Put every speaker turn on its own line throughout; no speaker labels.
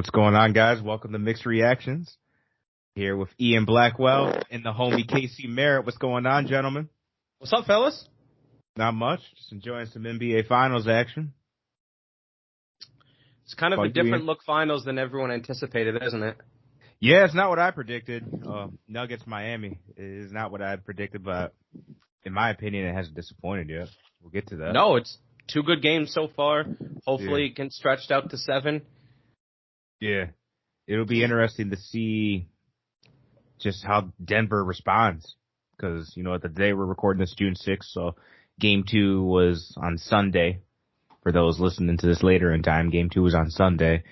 What's going on, guys? Welcome to Mixed Reactions. Here with Ian Blackwell and the homie Casey Merritt. What's going on, gentlemen?
What's up, fellas?
Not much. Just enjoying some NBA Finals action.
It's kind of a different look finals than everyone anticipated, isn't it?
Yeah, it's not what I predicted. Nuggets Miami is not what I had predicted, but in my opinion, it hasn't disappointed yet. We'll get to that.
No, it's two good games so far. Hopefully it can stretch out to 7.
Yeah. It'll be interesting to see just how Denver responds. Because, at the day we're recording this June 6th, so Game 2 was on Sunday. For those listening to this later in time, Game 2 was on Sunday.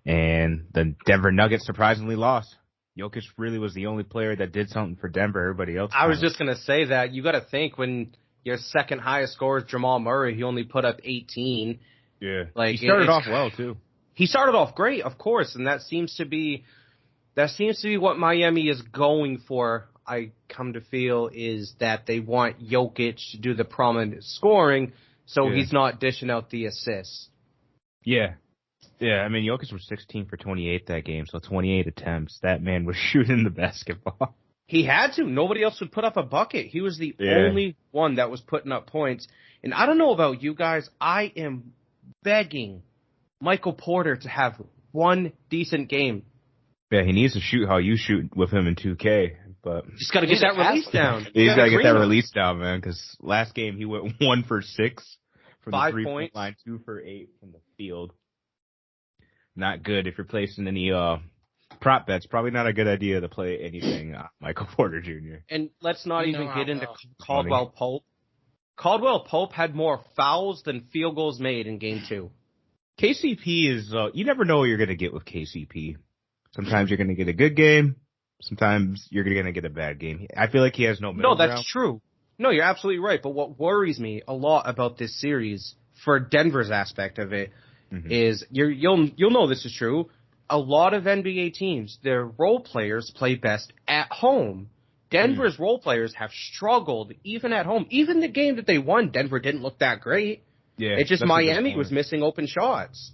And the Denver Nuggets surprisingly lost. Jokic really was the only player that did something for Denver. Everybody else.
I was just going to say that. You got to think when your second highest scorer is Jamal Murray, he only put up 18.
Yeah. He started off well, too.
He started off great, of course, and that seems to be what Miami is going for. I come to feel is that they want Jokic to do the prominent scoring, so he's not dishing out the assists.
Yeah. Yeah, I mean, Jokic was 16 for 28 that game, so 28 attempts. That man was shooting the basketball.
He had to. Nobody else would put up a bucket. He was the only one that was putting up points. And I don't know about you guys. I am begging Michael Porter to have one decent game.
Yeah, he needs to shoot how you shoot with him in 2K. But
he's got to get that release down.
He's got to get that release down, man, because last game he went 1 for 6 from
5
the 3-point
points.
line, 2 for 8 from the field. Not good if you're placing any prop bets. Probably not a good idea to play anything Michael Porter Jr.
And let's not even get into Caldwell Pope. Caldwell Pope had more fouls than field goals made in Game 2.
KCP is, you never know what you're going to get with KCP. Sometimes you're going to get a good game. Sometimes you're going to get a bad game. I feel like he has no middle ground.
No, that's true. No, you're absolutely right. But what worries me a lot about this series, for Denver's aspect of it, is you'll know this is true. A lot of NBA teams, their role players play best at home. Denver's role players have struggled even at home. Even the game that they won, Denver didn't look that great.
Yeah,
it's just Miami was missing open shots.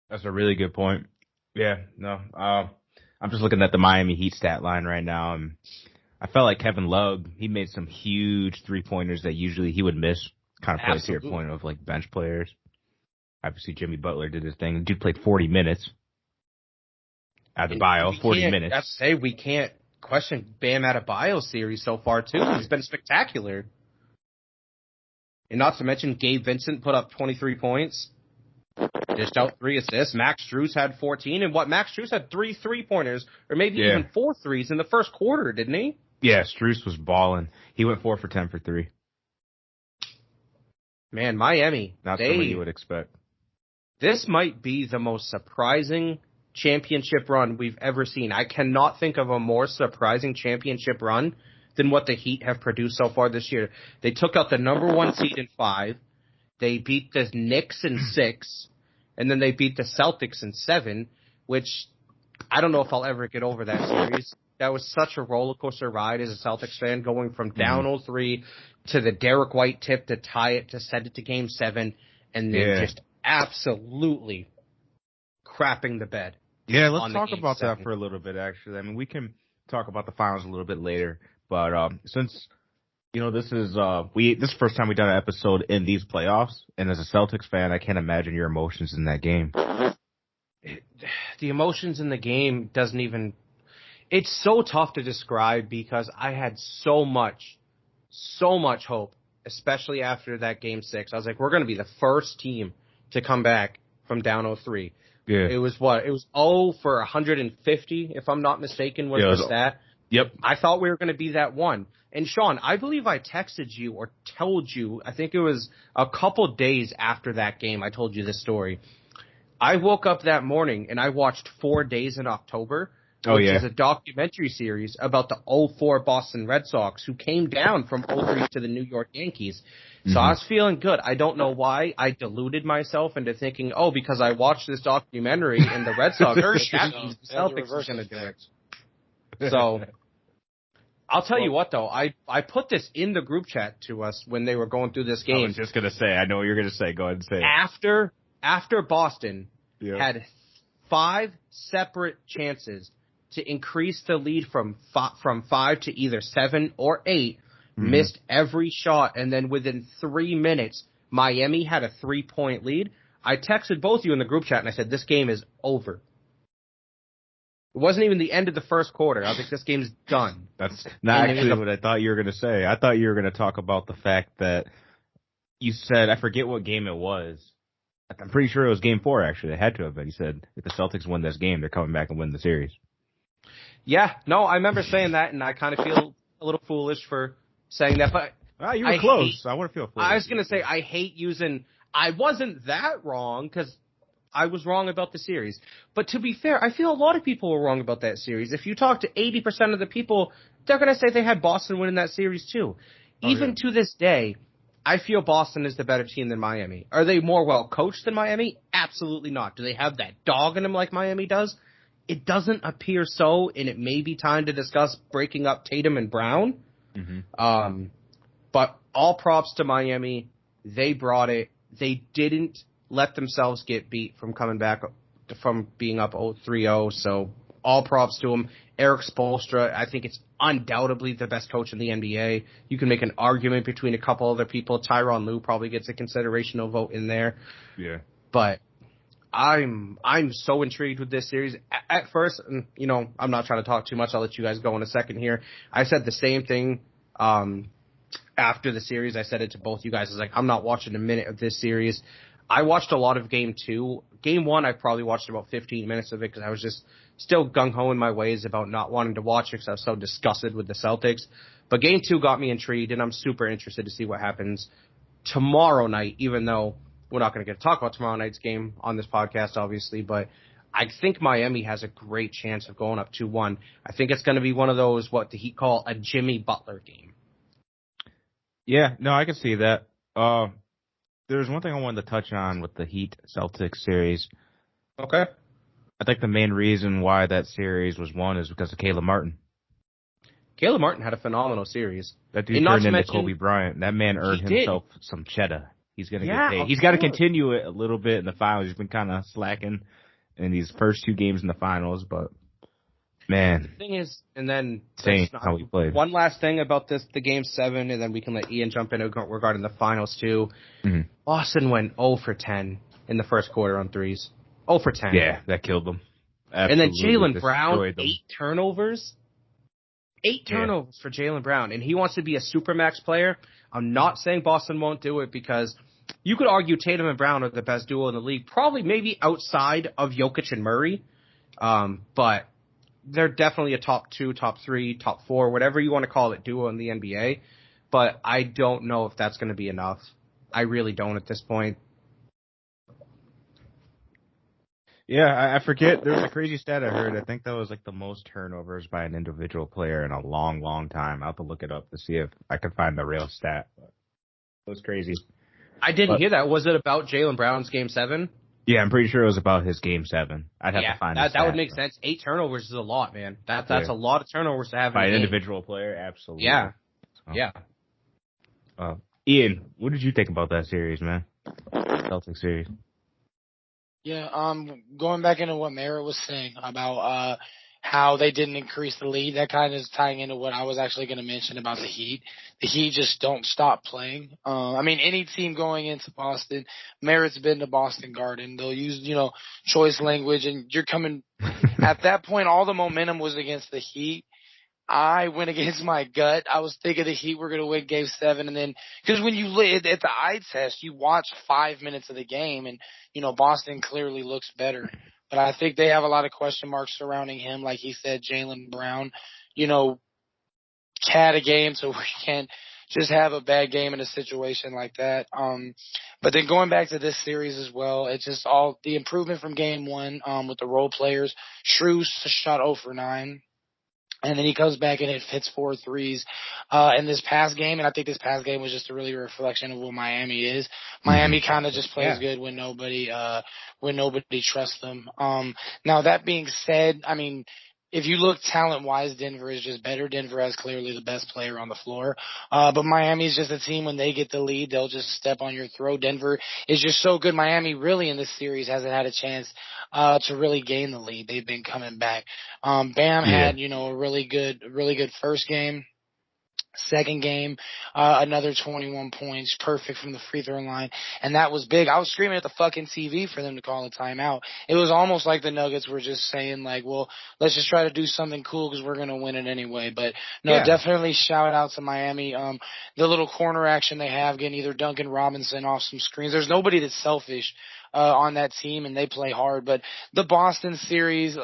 That's a really good point. Yeah, no. I'm just looking at the Miami Heat stat line right now, and I felt like Kevin Love, he made some huge three-pointers that usually he would miss. Kind of plays to your point of, like, bench players. Obviously, Jimmy Butler did his thing. The dude played 40 minutes. Adebayo, 40 minutes.
That's say we can't question Bam Adebayo's series so far, too. He's been spectacular. And not to mention, Gabe Vincent put up 23 points. Dished out 3 assists. Max Strus had 14. And Max Strus had 3 3-pointers, or maybe even 4 threes in the first quarter, didn't he?
Yeah, Strus was balling. He went 4 for 10 for 3.
Man, Miami.
Not something you would expect.
This might be the most surprising championship run we've ever seen. I cannot think of a more surprising championship run than what the Heat have produced so far this year. They took out the number 1 seed in 5. They beat the Knicks in 6. And then they beat the Celtics in 7, which I don't know if I'll ever get over that series. That was such a roller coaster ride as a Celtics fan, going from down 0-3 to the Derek White tip to tie it, to send it to Game 7, and then just absolutely crapping the bed.
Yeah, let's talk about that for a little bit, actually. I mean, we can talk about the finals a little bit later, but since this is the first time we've done an episode in these playoffs, and as a Celtics fan, I can't imagine your emotions in that game.
The emotions in the game it's so tough to describe, because I had so much hope, especially after that Game 6. I was like, we're going to be the first team to come back from down 0-3.
Yeah.
It was 0 for 150, if I'm not mistaken, was the stat.
Yep.
I thought we were going to be that one. And Sean, I believe I texted you or told you, I think it was a couple days after that game, I told you this story. I woke up that morning and I watched 4 Days in October, which is a documentary series about the 0-4 Boston Red Sox, who came down from 0-3 to the New York Yankees. So I was feeling good. I don't know why I deluded myself into thinking, because I watched this documentary and the Red Sox, the Celtics is going to do it. So I'll tell you what, though. I put this in the group chat to us when they were going through this game.
I was just going to say, I know what you're going to say. Go ahead and say it.
After Boston had 5 separate chances to increase the lead from 5 to either 7 or 8, missed every shot, and then within 3 minutes, Miami had a 3-point lead. I texted both of you in the group chat, and I said, this game is over. It wasn't even the end of the first quarter. I was like, this game's done.
That's not actually what I thought you were going to say. I thought you were going to talk about the fact that you said, I forget what game it was. I'm pretty sure it was game 4, actually. It had to have been. You said, if the Celtics win this game, they're coming back and win the series.
Yeah, no, I remember saying that, and I kind of feel a little foolish for saying that. But
you were close. I want to feel foolish.
I was going to say, I hate using, I wasn't that wrong, because I was wrong about the series. But to be fair, I feel a lot of people were wrong about that series. If you talk to 80% of the people, they're going to say they had Boston winning that series too. Even to this day, I feel Boston is the better team than Miami. Are they more well coached than Miami? Absolutely not. Do they have that dog in them like Miami does? It doesn't appear so, and it may be time to discuss breaking up Tatum and Brown. But all props to Miami. They brought it. They didn't let themselves get beat from coming back from being up 3-0. So all props to them. Eric Spoelstra, I think it's undoubtedly the best coach in the NBA. You can make an argument between a couple other people. Tyronn Lue probably gets a considerational vote in there.
Yeah.
But I'm so intrigued with this series. At first, and you know, I'm not trying to talk too much. I'll let you guys go in a second here. I said the same thing after the series. I said it to both you guys. I was like, I'm not watching a minute of this series. I watched a lot of Game 2. Game 1, I probably watched about 15 minutes of it because I was just still gung-ho in my ways about not wanting to watch it because I was so disgusted with the Celtics. But Game 2 got me intrigued, and I'm super interested to see what happens tomorrow night, even though we're not going to get to talk about tomorrow night's game on this podcast, obviously. But I think Miami has a great chance of going up 2-1. I think it's going to be one of those, what the Heat call a Jimmy Butler game.
Yeah, no, I can see that. There's one thing I wanted to touch on with the Heat Celtics series.
Okay.
I think the main reason why that series was won is because of Caleb Martin.
Caleb Martin had a phenomenal series.
That dude turned into Kobe Bryant. That man earned himself some cheddar. He's going to get paid. He's got to continue it a little bit in the finals. He's been kind of slacking in these first 2 games in the finals, but man.
The thing is, and then
how he played.
One last thing about the Game 7, and then we can let Ian jump in regarding the finals too. Boston went 0 for 10 in the first quarter on threes. 0 for 10.
Yeah, that killed them.
Absolutely. And then Jaylen Brown, 8 turnovers. 8 turnovers for Jaylen Brown, and he wants to be a supermax player. I'm not saying Boston won't do it because you could argue Tatum and Brown are the best duo in the league, probably maybe outside of Jokic and Murray, but they're definitely a top 2, top 3, top 4, whatever you want to call it, duo in the NBA. But I don't know if that's going to be enough. I really don't at this point.
Yeah, I forget. There was a crazy stat I heard. I think that was like the most turnovers by an individual player in a long, long time. I'll have to look it up to see if I can find the real stat. But it was crazy.
I didn't hear that. Was it about Jaylen Brown's Game 7?
Yeah, I'm pretty sure it was about his Game 7. I'd have to find that.
That would make sense. 8 turnovers is a lot, man. That's a lot of turnovers to have
by
an
individual player. Absolutely.
Yeah.
So.
Yeah.
Ian, what did you think about that series, man? Celtics series.
Yeah, going back into what Merritt was saying about how they didn't increase the lead, that kind of is tying into what I was actually going to mention about the Heat. The Heat just don't stop playing. I mean, any team going into Boston, Merritt's been to Boston Garden. They'll use, choice language, and you're coming at that point, all the momentum was against the Heat. I went against my gut. I was thinking the Heat were going to win Game 7, and then because when you at the eye test, you watch 5 minutes of the game, and Boston clearly looks better. But I think they have a lot of question marks surrounding him, like he said, Jaylen Brown. Had a game, so we can't just have a bad game in a situation like that. But then going back to this series as well, it's just all the improvement from Game 1 with the role players. Strus shot 0 for 9. And then he comes back and hits 4 threes in this past game. And I think this past game was just a really reflection of what Miami is. Miami kind of just plays good when nobody trusts them. Now that being said, I mean, if you look talent-wise, Denver is just better. Denver has clearly the best player on the floor. But Miami's just a team, when they get the lead, they'll just step on your throat. Denver is just so good. Miami really in this series hasn't had a chance to really gain the lead. They've been coming back. Bam had, a really good first game. Second game, another 21 points, perfect from the free throw line, and that was big. I was screaming at the fucking TV for them to call a timeout. It was almost like the Nuggets were just saying, like, well, let's just try to do something cool because we're going to win it anyway. But, no, definitely shout out to Miami. The little corner action they have, getting either Duncan Robinson off some screens. There's nobody that's selfish on that team, and they play hard. But the Boston series,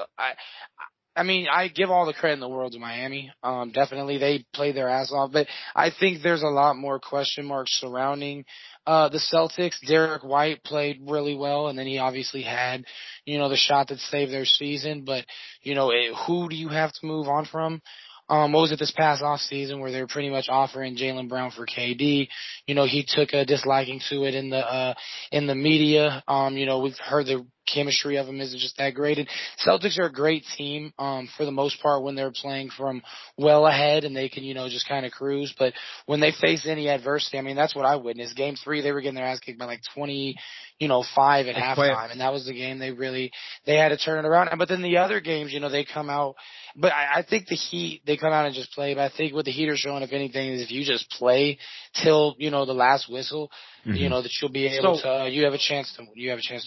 I mean, I give all the credit in the world to Miami. Definitely they played their ass off, but I think there's a lot more question marks surrounding the Celtics. Derek White played really well, and then he obviously had, the shot that saved their season. But, who do you have to move on from? What was it this past off season where they were pretty much offering Jaylen Brown for KD? He took a disliking to it in the media. We've heard the chemistry of them isn't just that great. And Celtics are a great team, for the most part when they're playing from well ahead and they can, just kind of cruise. But when they face any adversity, I mean, that's what I witnessed. Game 3, they were getting their ass kicked by like 5 at halftime. And that was the game they had to turn it around. But then the other games, they come out. But I think the Heat, they come out and just play. But I think what the Heat are showing, if anything, is if you just play till, the last whistle, that you'll be able to, you have a chance to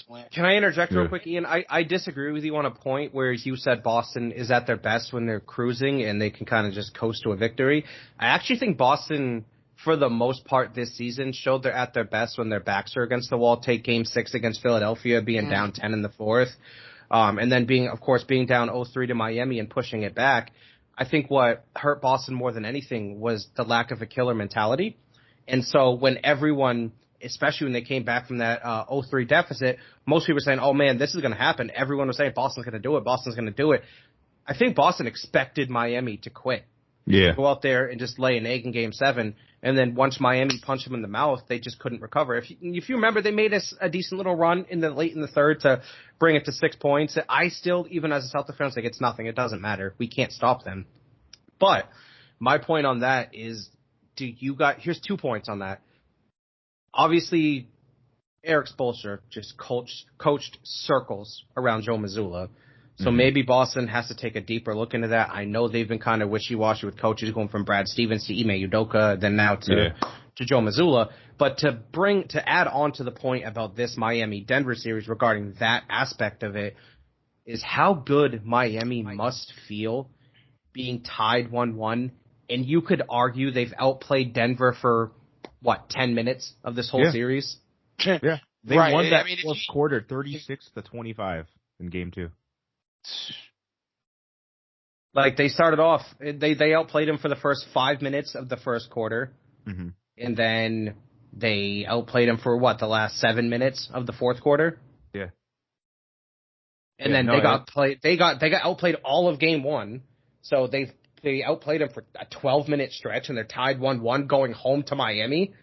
win.
Can I interject real quick, Ian? I disagree with you on a point where you said Boston is at their best when they're cruising and they can kind of just coast to a victory. I actually think Boston, for the most part this season, showed they're at their best when their backs are against the wall. Take Game 6 against Philadelphia, being down 10 in the fourth. And then being down 0-3 to Miami and pushing it back. I think what hurt Boston more than anything was the lack of a killer mentality. And so when everyone, especially when they came back from that 0-3 deficit, most people were saying, oh man, this is going to happen. Everyone was saying Boston's going to do it. Boston's going to do it. I think Boston expected Miami to quit.
Yeah.
Go out there and just lay an egg in Game 7. And then once Miami punched them in the mouth, they just couldn't recover. If you remember, they made a decent little run late in the third to bring it to 6 points. I still, even as a Celtics fan, think it's nothing. It doesn't matter. We can't stop them. But my point on that is, here's 2 points on that. Obviously, Eric Spoelstra just coached circles around Joe Mazzulla. So maybe Boston has to take a deeper look into that. I know they've been kind of wishy-washy with coaches, going from Brad Stevens to Ime Udoka, then now to Joe Mazzulla. But to add on to the point about this Miami-Denver series regarding that aspect of it, is how good Miami must feel being tied 1-1. And you could argue they've outplayed Denver for, 10 minutes of this whole series?
Yeah. They won that fourth quarter 36-25 in Game 2.
Like, they started off, they outplayed him for the first 5 minutes of the first quarter, and then they outplayed him for the last 7 minutes of the fourth quarter.
Yeah,
and then they got outplayed all of Game 1, so they outplayed him for a 12-minute stretch, and they're tied 1-1 going home to Miami.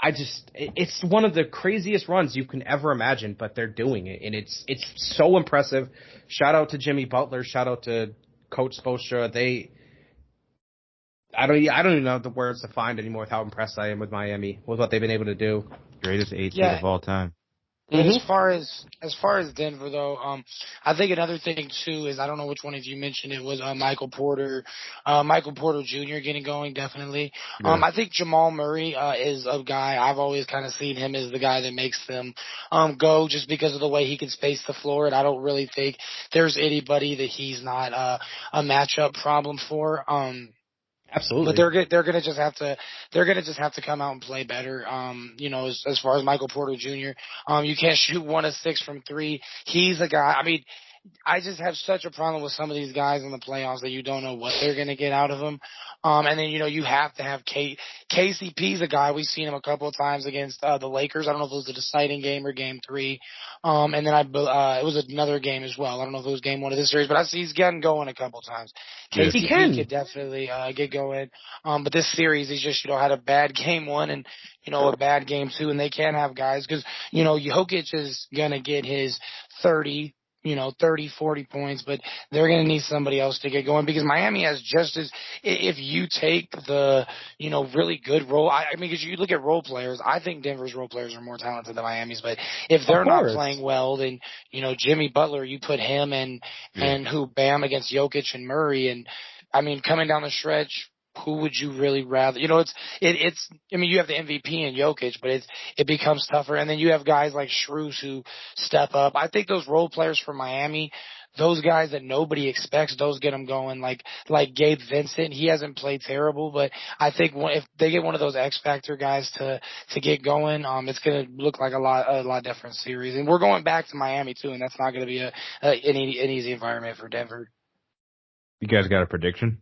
It's one of the craziest runs you can ever imagine, but they're doing it, and it's so impressive. Shout out to Jimmy Butler. Shout out to Coach Spoelstra. I don't even know the words to find anymore with how impressed I am with Miami, with what they've been able to do.
Greatest 8 seed of all time.
As far as Denver though, I think another thing too is, I don't know which one of you mentioned it, was Michael Porter Jr. getting going, definitely.
Yeah.
I think Jamal Murray is a guy, I've always kind of seen him as the guy that makes them go, just because of the way he can space the floor, and I don't really think there's anybody that he's not a matchup problem for.
Absolutely.
But they're gonna just have to come out and play better. As far as Michael Porter Jr., you can't shoot 1 of 6 from 3. He's a guy. I mean, I just have such a problem with some of these guys in the playoffs that you don't know what they're going to get out of them. And then, you have to have KCP's a guy. We've seen him a couple of times against the Lakers. I don't know if it was a deciding game or Game 3. And then it was another game as well. I don't know if it was Game 1 of this series, but he's gotten going a couple of times.
Yes, he can.
Could definitely get going. But this series, he's just, had a bad Game 1 and, a bad Game 2, and they can't have guys because, Jokic is going to get his 30, 30, 40 points, but they're going to need somebody else to get going because Miami has just as, if you take the, really good role, I mean, because you look at role players, I think Denver's role players are more talented than Miami's, but if they're not playing well, then, Jimmy Butler, you put him and Bam against Jokic and Murray, and I mean, coming down the stretch, who would you really rather? It's. I mean, you have the MVP in Jokic, but it becomes tougher. And then you have guys like Strus who step up. I think those role players for Miami, those guys that nobody expects, those get them going. Like Gabe Vincent, he hasn't played terrible, but I think if they get one of those X Factor guys to get going, it's going to look like a lot different series. And we're going back to Miami too, and that's not going to be an easy environment for Denver.
You guys got a prediction?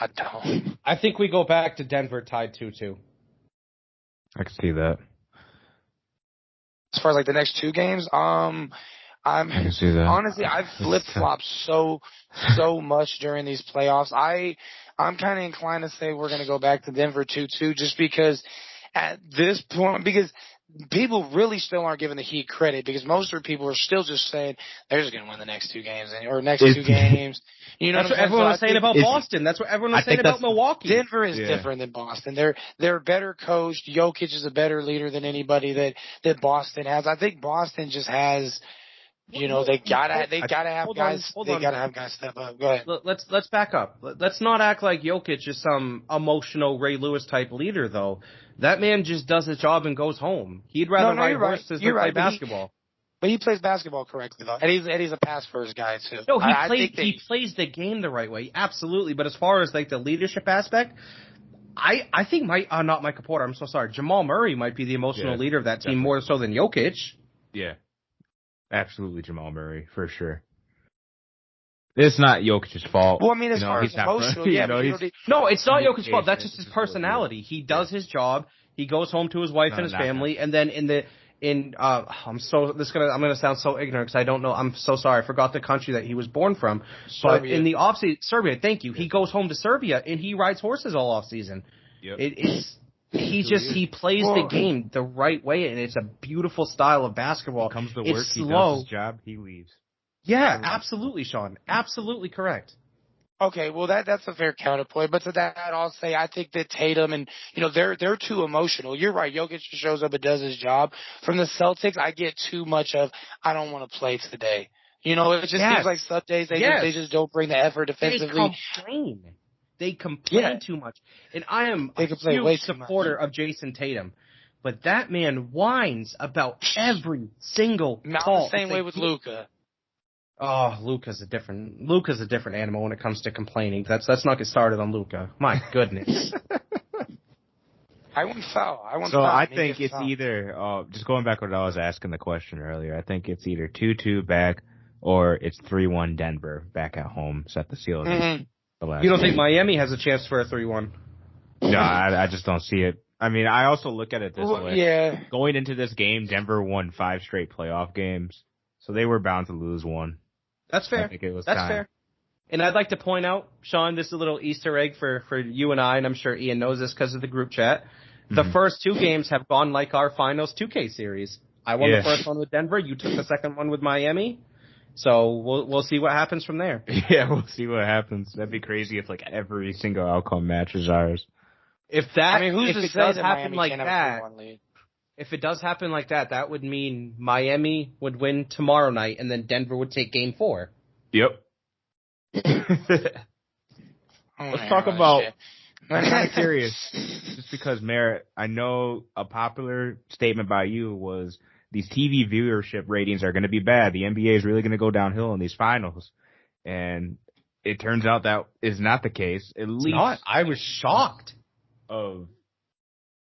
I don't.
I think we go back to Denver tied 2-2.
I can see that.
As far as like the next two games,
I can see that.
Honestly, I've flip-flopped so much during these playoffs. I'm kind of inclined to say we're going to go back to Denver 2-2 just because at this point, because people really still aren't giving the Heat credit because most of the people are still just saying they're just going to win the next two games or next two games.
That's what everyone was saying about Boston. That's what everyone was saying about Milwaukee.
Denver is different than Boston. They're better coached. Jokic is a better leader than anybody that Boston has. I think Boston just has. They gotta have guys. They gotta have guys step up. Go ahead.
Let's back up. Let's not act like Jokic is some emotional Ray Lewis type leader, though. That man just does his job and goes home. He'd rather ride horses than play basketball.
But he plays basketball correctly, though, and he's a pass first guy too.
No, he plays the game the right way, absolutely. But as far as like the leadership aspect, I think not Michael Porter. I'm so sorry. Jamal Murray might be the emotional leader of that team more so than Jokic.
Yeah. Absolutely Jamal Murray, for sure. It's not Jokic's fault.
Well, I mean, as far as emotional,
no, it's not Jokic's fault. That's just his personality. He does his job. He goes home to his wife and his family, and then I'm gonna sound so ignorant because I don't know. I'm so sorry. I forgot the country that he was born from. Serbia. But in the offseason, Serbia. Thank you. He goes home to Serbia and he rides horses all off season.
Yep.
He plays the game the right way, and it's a beautiful style of basketball.
He comes to work,
it's
he
slow.
does his job, he leaves.
Yeah, absolutely, Sean. Absolutely correct.
Okay, well that's a fair counterpoint, but to that I'll say I think that Tatum and they're too emotional. You're right, Jokic just shows up and does his job. From the Celtics, I get too much of I don't want to play today. It just seems like some days they just don't bring the effort defensively.
They complain too much. And I am a huge supporter of Jason Tatum. But that man whines about every single call.
Not the same way with Luka.
Oh, Luka's a different animal when it comes to complaining. Let's not get started on Luka. My goodness.
I wouldn't foul.
I think it's either, just going back to what I was asking the question earlier, I think it's either 2-2 back or it's 3-1 Denver back at home, set the seal.
Mm-hmm. You don't think Miami has a chance for a 3-1?
No, I just don't see it. I mean, I also look at it this way.
Yeah.
Going into this game, Denver won 5 straight playoff games, so they were bound to lose one.
That's fair.
I think it was
That's
time.
fair. And I'd like to point out, Sean, this is a little Easter egg for you and I, and I'm sure Ian knows this because of the group chat. The first 2 games have gone like our finals 2K series. I won the first one with Denver. You took the second one with Miami. So we'll see what happens from there.
Yeah, we'll see what happens. That'd be crazy if like every single outcome matches ours.
If it does happen like that, that would mean Miami would win tomorrow night, and then Denver would take Game 4.
Yep. Let's talk about. I'm kind of curious, just because Merritt, I know a popular statement by you was these TV viewership ratings are going to be bad. The NBA is really going to go downhill in these finals, and it turns out that is not the case. At least
I was shocked.
Of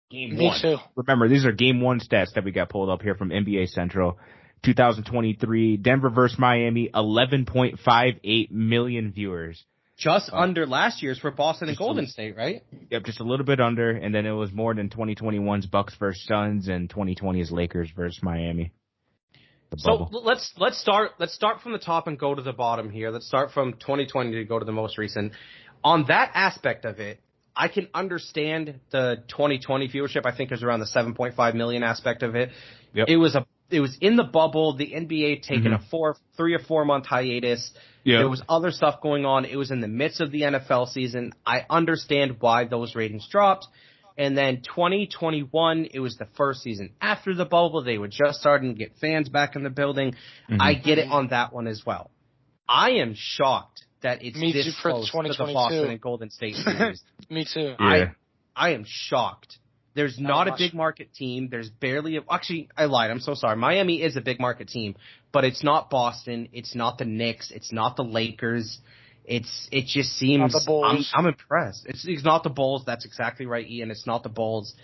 Game 1.
Me too.
Remember, these are Game 1 stats that we got pulled up here from NBA Central. 2023, Denver versus Miami, 11.58 million viewers.
Just under last year's for Boston and Golden State, right?
Yep, just a little bit under, and then it was more than 2021's Bucks versus Suns and 2020's Lakers versus Miami.
So let's start from the top and go to the bottom here. Let's start from 2020 to go to the most recent. On that aspect of it, I can understand the 2020 viewership. I think it was around the 7.5 million aspect of it. Yep. It it was in the bubble. The NBA taking a 3 or 4 month hiatus.
Yeah.
There was other stuff going on. It was in the midst of the NFL season. I understand why those ratings dropped. And then 2021, it was the first season after the bubble. They were just starting to get fans back in the building. I get it on that one as well. I am shocked that it's this close to the Boston and Golden State series.
Me too.
Yeah.
I am shocked. There's not a big market team. There's barely actually, I lied. I'm so sorry. Miami is a big market team, but it's not Boston. It's not the Knicks. It's not the Lakers. It just seems,
not the Bulls.
I'm impressed. It's not the Bulls. That's exactly right, Ian. It's not the Bulls.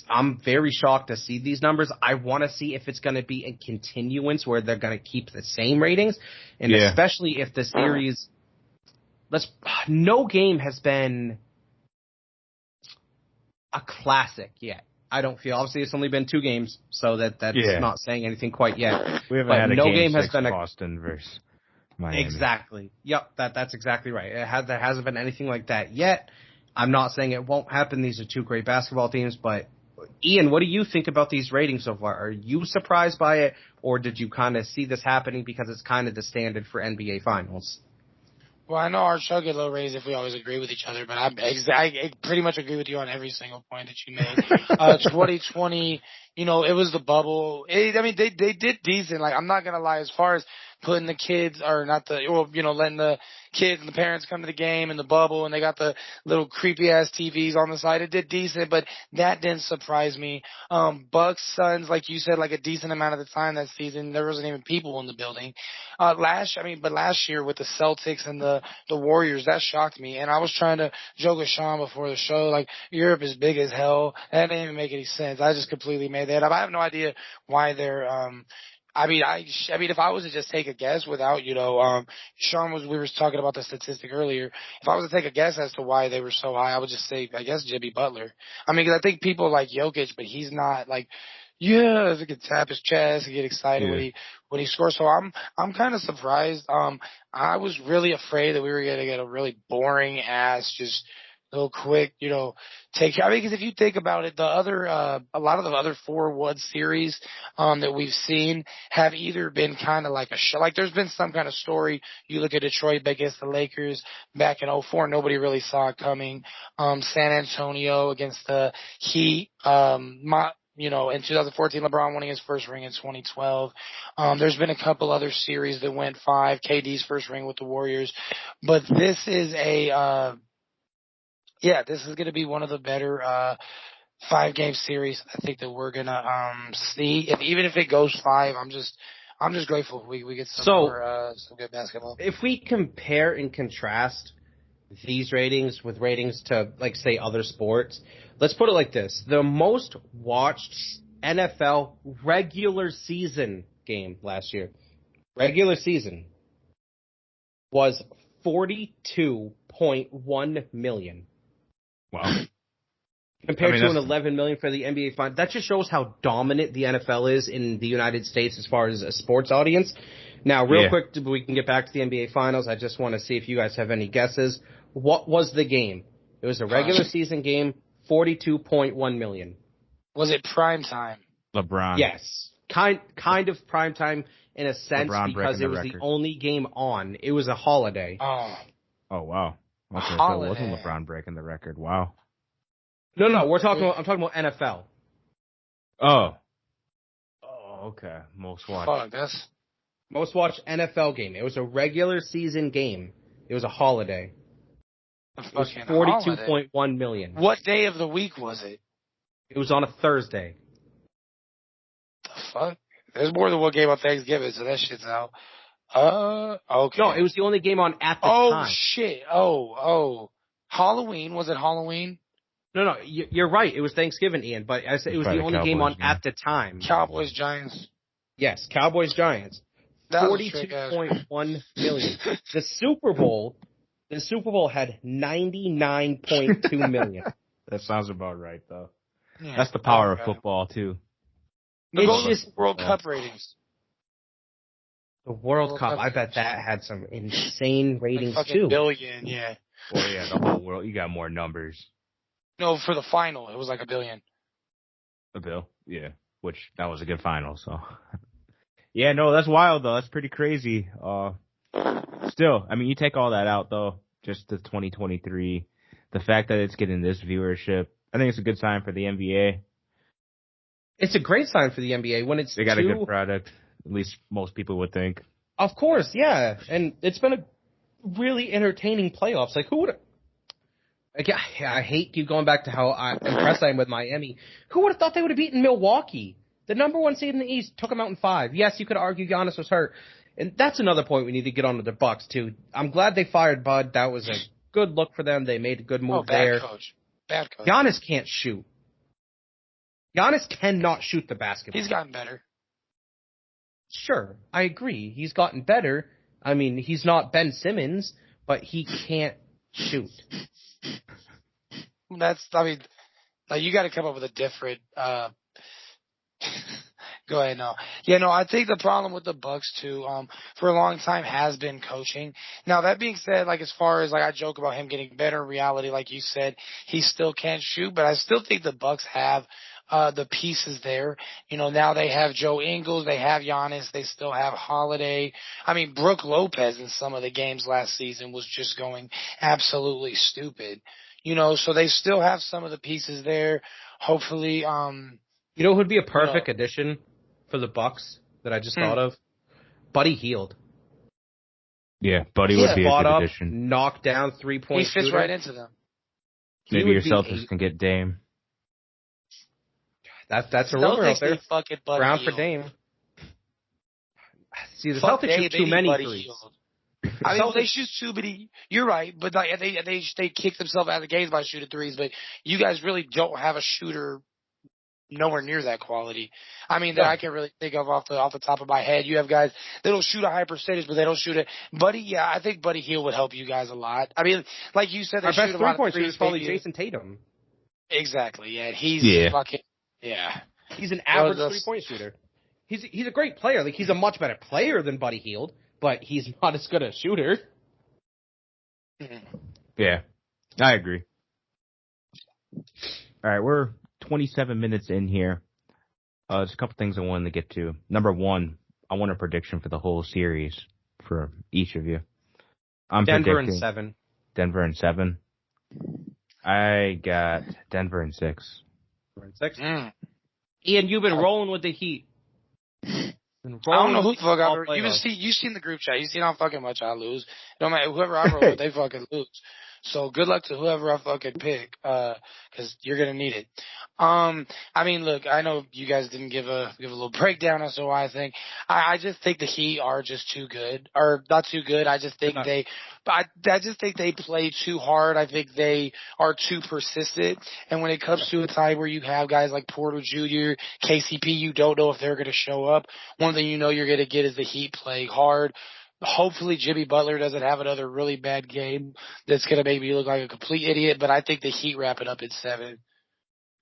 I'm very shocked to see these numbers. I want to see if it's going to be a continuance where they're going to keep the same ratings. And especially if the series, no game has been a classic yet. I don't feel. Obviously, it's only been 2 games, so that's not saying anything quite yet.
We haven't had a game has been Boston versus Miami.
Exactly. Yep. That's exactly right. There hasn't been anything like that yet. I'm not saying it won't happen. These are 2 great basketball teams, but Ian, what do you think about these ratings so far? Are you surprised by it, or did you kind of see this happening because it's kind of the standard for NBA finals?
Well, I know our show get low ratings if we always agree with each other, but I pretty much agree with you on every single point that you made. 2020, it was the bubble. They did decent. Like, I'm not gonna lie, as far as putting the kids, letting the kids and the parents come to the game in the bubble, and they got the little creepy ass TVs on the side. It did decent, but that didn't surprise me. Bucks, Suns, like you said, like a decent amount of the time that season, there wasn't even people in the building. Last year with the Celtics and the Warriors, that shocked me. And I was trying to joke with Sean before the show, like, Europe is big as hell. That didn't even make any sense. I just completely made that up. I have no idea why they're, if I was to just take a guess without, Sean we were talking about the statistic earlier. If I was to take a guess as to why they were so high, I would just say, I guess, Jimmy Butler. I mean, 'cause I think people like Jokic, but he's not like, he can tap his chest and get excited when he scores. So I'm kind of surprised. I was really afraid that we were going to get a really boring ass, just little quick, because if you think about it, a lot of the other 4-1 series, that we've seen have either been kind of like a show. Like, there's been some kind of story. You look at Detroit against the Lakers back in 2004, nobody really saw it coming. San Antonio against the Heat, in 2014, LeBron winning his first ring in 2012. There's been a couple other series that went 5, KD's first ring with the Warriors. But this is this is going to be one of the better 5-game series I think that we're going to see. Even if it goes 5, I'm just grateful we get some good basketball.
If we compare and contrast these ratings with ratings to, like, say, other sports, let's put it like this. The most watched NFL regular season game last year, regular season, was 42.1 million.
Wow.
Compared to an 11 million for the NBA Finals. That just shows how dominant the NFL is in the United States as far as a sports audience. Now, real quick, we can get back to the NBA Finals. I just want to see if you guys have any guesses. What was the game? It was a regular season game, 42.1 million.
Was it prime time?
LeBron.
Yes. Kind of prime time in a sense,
LeBron
because it was the only game on. It was a holiday.
Oh, wow. Okay, so it wasn't LeBron breaking the record. Wow.
No, I'm talking about NFL.
Oh, okay. Most watched.
Most watched NFL game. It was a regular season game. It was a holiday. It was 42.1 million.
What day of the week was it?
It was on a Thursday.
The fuck? There's more than one game on Thanksgiving, so that shit's out. Okay.
No, it was the only game on at the time.
Oh, shit. Oh. Halloween. Was it Halloween?
No, you're right. It was Thanksgiving, Ian, but I said it was the only game on at the time.
Cowboys, Giants.
Yes, Cowboys, Giants. 42.1 million. The Super Bowl had 99.2 million.
That sounds about right, though. Yeah, that's the power of football, too.
It's just World Cup ratings.
The World Cup, I bet that had some insane ratings, too.
Billion, yeah.
Well, yeah, the whole world. You got more numbers.
No, for the final, it was like $1 billion.
A bill? Yeah. which that was a good final. So, yeah, no, that's wild though. That's pretty crazy. Still, I mean, you take all that out though, just the 2023, the fact that it's getting this viewership, I think it's a good sign for the NBA.
It's a great sign for the NBA when it's
they got a good product. At least most people would think.
Of course, yeah, and it's been a really entertaining playoffs. Like, who would? I hate keep going back to how impressed I am with Miami. Who would have thought they would have beaten Milwaukee, the number 1 seed in the East? Took them out in 5. Yes, you could argue Giannis was hurt, and that's another point we need to get on to the Bucks too. I'm glad they fired Bud. That was a good look for them. They made a good move there.
Bad coach.
Giannis can't shoot. Giannis cannot shoot the basketball.
He's gotten better.
Sure, I agree. He's gotten better. I mean, he's not Ben Simmons, but he can't shoot.
Like you got to come up with a different. Go ahead, no. Yeah, no, I think the problem with the Bucks too, for a long time has been coaching. Now that being said, like as far as like I joke about him getting better in reality, like you said, he still can't shoot, but I still think the Bucks have the pieces there. You know, now they have Joe Ingles, they have Giannis, they still have Holiday. I mean, Brook Lopez in some of the games last season was just going absolutely stupid. You know, so they still have some of the pieces there. Hopefully,
you know who would be a perfect addition for the Bucks that I just thought of? Buddy Hield.
Yeah, Buddy would be a good addition.
Knock down 3-point
He fits right into them.
Maybe your Celtics can get Dame.
That's a rumor out there. Brown for Dame. See, the Celtics shoot too many threes.
I mean, they shoot too many. You're right, but like they kick themselves out of the games by shooting threes. But you guys really don't have a shooter nowhere near that quality. I mean, that I can really think of off the top of my head. You have guys that'll shoot a high percentage, but they don't shoot it. Buddy, I think Buddy Hield would help you guys a lot. I mean, like you said,
our best 3-point shooter is probably Jason Tatum.
Exactly. Yeah, he's fucking. Yeah.
He's an average 3-point shooter. He's a great player. Like he's a much better player than Buddy Hield, but he's not as good a shooter.
Yeah, I agree. All right, we're 27 minutes in here. There's a couple things I wanted to get to. Number one, I want a prediction for the whole series for each of you. I'm
Denver in 7.
Denver in 7. I got Denver in 6.
Denver in 6. Ian, you've been rolling with the Heat.
I don't know who the fuck you've seen the group chat. You've seen how fucking much I lose. No matter whoever I roll with, they fucking lose. So good luck to whoever I fucking pick, 'cause you're gonna need it. I mean, look, I know you guys didn't give a little breakdown as to why I think. I just think the Heat are just too good, or not too good. I just think I just think they play too hard. I think they are too persistent. And when it comes to a time where you have guys like Porter Jr., KCP, you don't know if they're gonna show up. One thing you know you're gonna get is the Heat playing hard. Hopefully Jimmy Butler doesn't have another really bad game that's going to make me look like a complete idiot, but I think the Heat wrap it up at 7.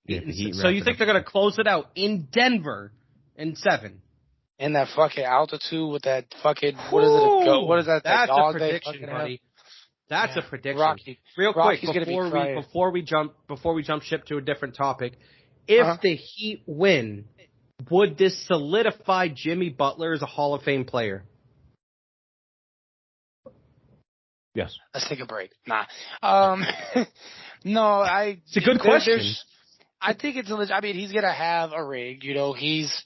Yeah, so you think they're going to close it out in Denver in 7?
In that fucking altitude with that fucking, what is that?
That's
a
prediction, buddy. That's a prediction.
Rocky.
Real quick, before we jump ship to a different topic, if the Heat win, would this solidify Jimmy Butler as a Hall of Fame player?
Yes.
Let's take a break. Nah. No,
it's a good question.
I think it's I mean, he's gonna have a ring. You know, he's.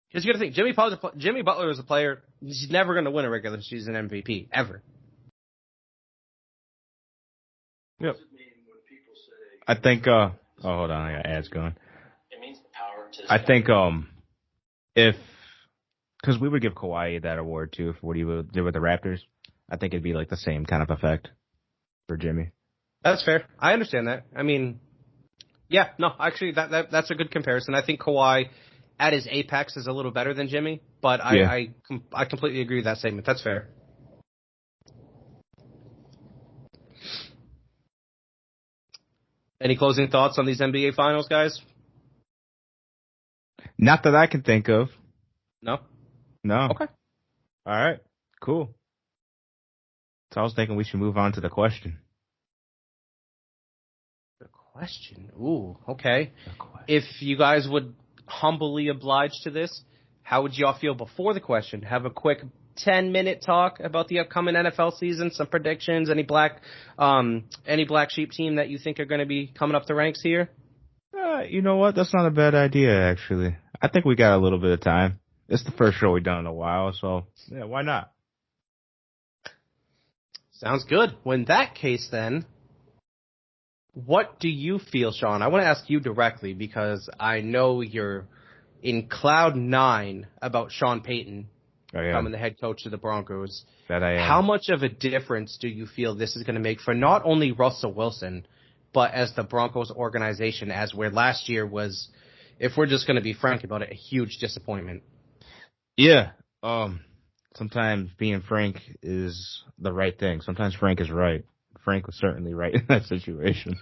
Because you got to think, Jimmy Butler is a player. He's never going to win a regular season MVP ever.
Yep. I think. Oh, hold on. I got ads going.
It means the power to.
I think. If. Because we would give Kawhi that award, too, for what he did with the Raptors. I think it'd be like the same kind of effect for Jimmy.
That's fair. I understand that. I mean, yeah, no, actually, that's a good comparison. I think Kawhi at his apex is a little better than Jimmy, but I completely agree with that statement. That's fair. Any closing thoughts on these NBA Finals, guys?
Not that I can think of.
No?
No.
Okay.
All right. Cool. So I was thinking we should move on to the question.
question. Ooh, okay. If you guys would humbly oblige to this, how would y'all feel before the question? Have a quick 10-minute talk about the upcoming NFL season, some predictions, any black sheep team that you think are going to be coming up the ranks here?
You know what? That's not a bad idea, actually. I think we got a little bit of time. It's the first show we've done in a while, so yeah, why not?
Sounds good. Well, in that case, then, what do you feel, Sean? I want to ask you directly because I know you're in cloud 9 about Sean Payton becoming the head coach of the Broncos.
That I am.
How much of a difference do you feel this is going to make for not only Russell Wilson, but as the Broncos organization, as where last year was, if we're just going to be frank about it, a huge disappointment?
Yeah. Sometimes being frank is the right thing. Sometimes frank is right. Frank was certainly right in that situation.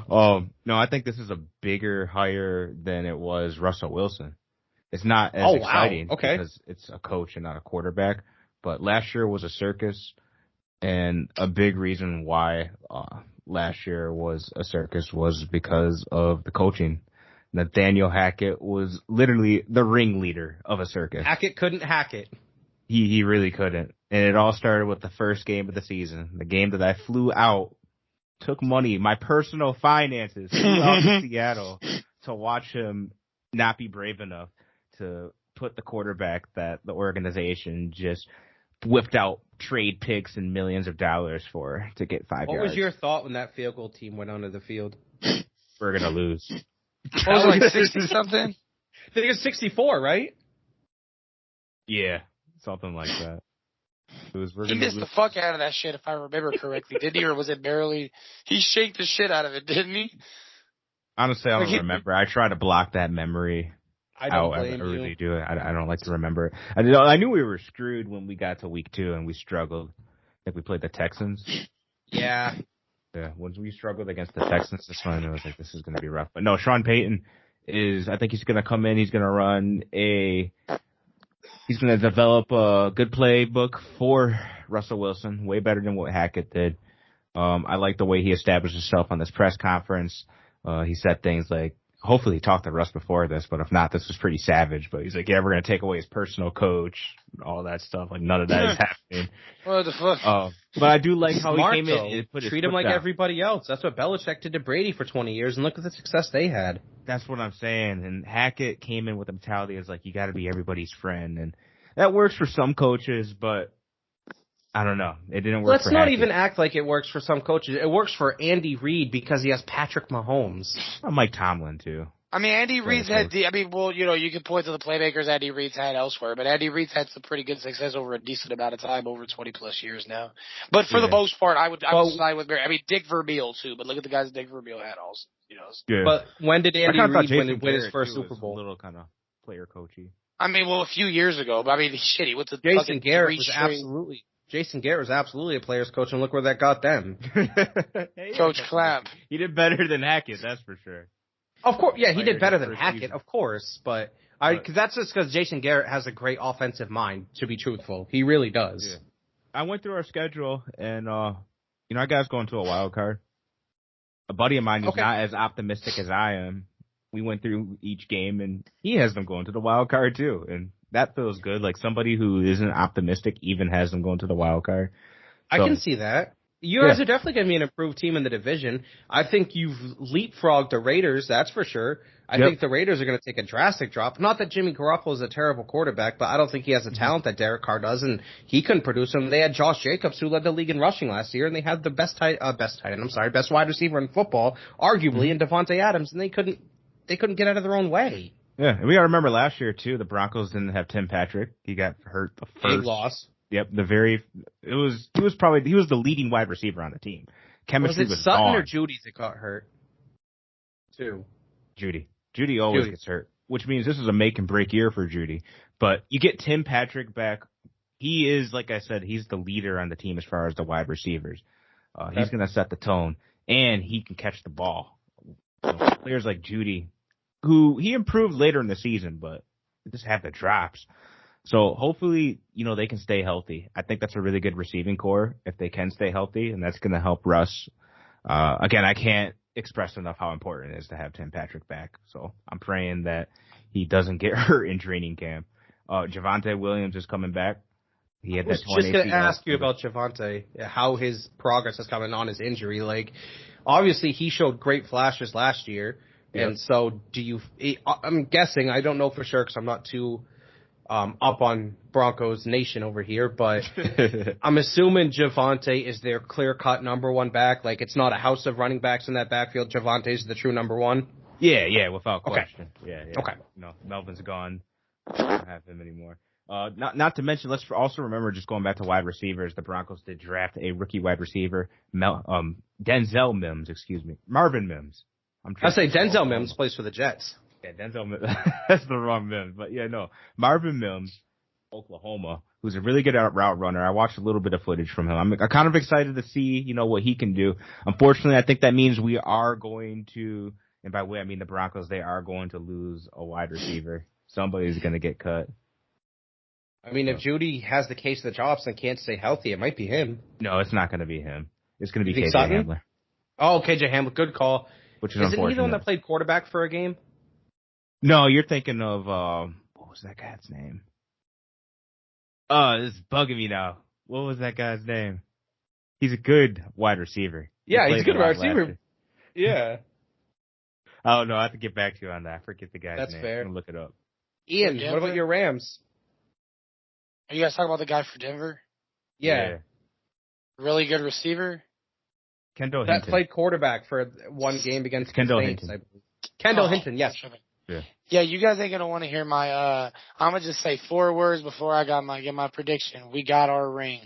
No, I think this is a bigger hire than it was Russell Wilson. It's not as exciting because it's a coach and not a quarterback. But last year was a circus, and a big reason why last year was a circus was because of the coaching. Nathaniel Hackett was literally the ringleader of a circus.
Hackett couldn't hack it.
He really couldn't. And it all started with the first game of the season, the game that I flew out, took money, my personal finances, flew out to Seattle to watch him not be brave enough to put the quarterback that the organization just whipped out trade picks and millions of dollars for to get 5 yards.
What was your thought when that field goal team went onto the field?
We're going to lose.
What was it, like 60-something?
I think it's 64, right?
Yeah, something like that.
He missed the fuck out of that shit, if I remember correctly, didn't he? Or was it barely? He shaked the shit out of it, didn't he?
Honestly, I don't remember. I try to block that memory.
I don't blame
I really do. I don't like to remember it. I knew we were screwed when we got to week 2 and we struggled. I think we played the Texans.
Yeah.
Yeah, when we struggled against the Texans, that's when I was like, this is going to be rough. But no, Sean Payton I think he's going to come in. He's going to he's going to develop a good playbook for Russell Wilson, way better than what Hackett did. I like the way he established himself on this press conference. He said things like, hopefully he talked to Russ before this, but if not, this was pretty savage. But he's like, yeah, we're going to take away his personal coach, all that stuff. Like, none of that is happening.
What the fuck?
But I do like how
Smart,
he came in and put his
treat him
foot
like
down.
everybody else. That's what Belichick did to Brady for 20 years, and look at the success they had.
That's what I'm saying. And Hackett came in with the mentality as like, you got to be everybody's friend. And that works for some coaches, but I don't know. It didn't work for Hackett.
Let's not even act like it works for some coaches. It works for Andy Reid because he has Patrick Mahomes.
Mike Tomlin, too.
I mean, Andy Reid's had, you can point to the playmakers Andy Reid's had elsewhere, but Andy Reid's had some pretty good success over a decent amount of time, over 20 plus years now. But for the most part, I would side with Barry. I mean, Dick Vermeil too, but look at the guys Dick Vermeil had also,
Yeah.
But when did Andy Reid win his first Super Bowl?
A little kind of player coachy.
I mean, a few years ago, but I mean, shit, he went to
Jason Garrett was absolutely a player's coach, and look where that got them.
Coach Clapp.
He did better than Hackett, that's for sure.
Of course, yeah, he did better than Hackett, of course, but that's just because Jason Garrett has a great offensive mind, to be truthful. He really does.
Yeah. I went through our schedule, and, I got us going to a wild card. A buddy of mine who's not as optimistic as I am, we went through each game, and he has them going to the wild card, too, and that feels good. Like, somebody who isn't optimistic even has them going to the wild card.
I can see that. You guys are definitely going to be an improved team in the division. I think you've leapfrogged the Raiders, that's for sure. I think the Raiders are going to take a drastic drop. Not that Jimmy Garoppolo is a terrible quarterback, but I don't think he has the talent that Derek Carr does, and he couldn't produce them. They had Josh Jacobs, who led the league in rushing last year, and they had the best wide receiver in football, arguably, in Devontae Adams, and they couldn't get out of their own way.
Yeah, and we got to remember last year, too, the Broncos didn't have Tim Patrick. He got hurt the first.
Big loss.
Yep, he was the leading wide receiver on the team. Chemistry was
Sutton
gone.
or Judy that got hurt? Too.
Judy always gets hurt, which means this is a make and break year for Judy. But you get Tim Patrick back. He is, like I said, he's the leader on the team as far as the wide receivers. He's going to set the tone, and he can catch the ball. Players like Judy, who he improved later in the season, but just have the drops. So hopefully, they can stay healthy. I think that's a really good receiving core if they can stay healthy, and that's going to help Russ. Again, expressed enough how important it is to have Tim Patrick back. So I'm praying that he doesn't get hurt in training camp. Javonte Williams is coming back. He had
I was
that torn
just going to
ACL.
ask you about Javonte, how his progress is coming on his injury. Like, obviously he showed great flashes last year.
Yep.
And so I'm guessing, I don't know for sure because I'm not too up on Broncos Nation over here, but I'm assuming Javonte is their clear-cut number one back. Like, it's not a house of running backs in that backfield. Javonte's the true number one.
Yeah, without question.
Okay.
Yeah.
Okay.
No, Melvin's gone. I don't have him anymore. Not to mention, let's also remember, just going back to wide receivers, the Broncos did draft a rookie wide receiver, Denzel Mims, Marvin Mims.
I say Denzel Mims plays for the Jets.
Yeah, Denzel Mims. That's the wrong Mims. But yeah, no. Marvin Mims, Oklahoma, who's a really good route runner. I watched a little bit of footage from him. I'm kind of excited to see, what he can do. Unfortunately, I think that means we are going to, and by way I mean the Broncos, they are going to lose a wide receiver. Somebody's going to get cut.
I mean, if Judy has the case of the chops and can't stay healthy, it might be him.
No, it's not going to be him. It's going to be KJ
Sutton?
Hamler.
Oh, KJ Hamler. Good call.
Which is
Isn't
unfortunate.
he the one that played quarterback for a game?
No, you're thinking of, what was that guy's name? This is bugging me now. What was that guy's name? He's a good wide receiver.
Yeah, he's a good wide receiver. Yeah.
Oh, no, I have to get back to you on that. I forget the guy's name.
That's fair.
I'm going to look it up.
Ian, what about your Rams?
Are you guys talking about the guy for Denver?
Yeah.
Really good receiver?
Kendall
That
Hinton.
played quarterback for one game against
Kendall
the Saints.
Hinton.
Kendall Hinton, yes.
Yeah, you guys ain't gonna want to hear my. I'm gonna just say 4 words before I get my prediction. We got our ring.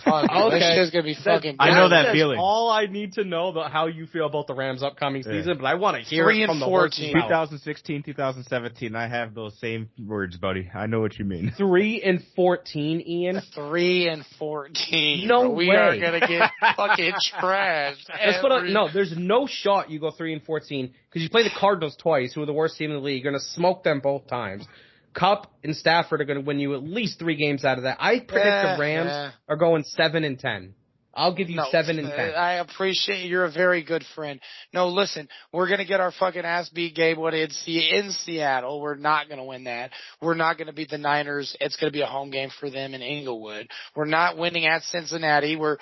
Fuck,
Okay.
This shit's gonna be fucking.
I know that
That's
feeling.
all I need to know about how you feel about the Rams' upcoming season, but I want to hear
3
it from
and
the
14.
horse's mouth.
2016, 2017, I have those same words, buddy. I know what you mean.
3-14, Ian.
3 and 14.
No
we
way.
are gonna get fucking trashed.
There's no shot you go 3-14 because you play the Cardinals twice, who are the worst team in the league. You're gonna smoke them both times. Cup and Stafford are going to win you at least 3 games out of that. I predict the Rams are going 7-10. I'll give you 7-10.
I appreciate you're a very good friend. No, listen, we're gonna get our fucking ass beat game in Seattle. We're not gonna win that. We're not gonna beat the Niners. It's gonna be a home game for them in Inglewood. We're not winning at Cincinnati. We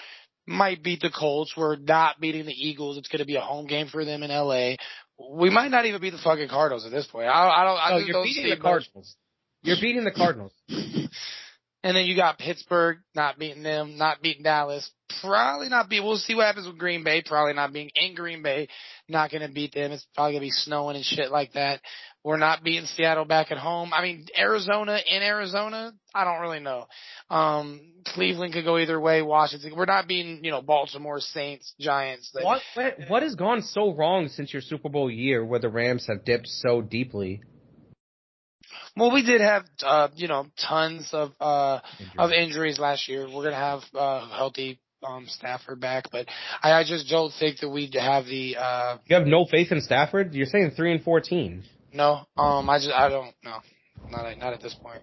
might beat the Colts. We're not beating the Eagles. It's gonna be a home game for them in LA. We might not even beat the fucking Cardinals at this point.
You're beating the Cardinals. You're beating the Cardinals.
And then you got Pittsburgh, not beating them, not beating Dallas. Probably not beat. We'll see what happens with Green Bay. Probably not being in Green Bay. Not going to beat them. It's probably going to be snowing and shit like that. We're not beating Seattle back at home. I mean, Arizona, I don't really know. Cleveland could go either way. Washington. We're not beating, Baltimore, Saints, Giants.
What has gone so wrong since your Super Bowl year where the Rams have dipped so deeply?
Well, we did have, tons of injuries last year. We're going to have healthy Stafford back, but I just don't think that we have the.
You have no faith in Stafford? You're saying 3-14.
No, I don't know. Not at this point.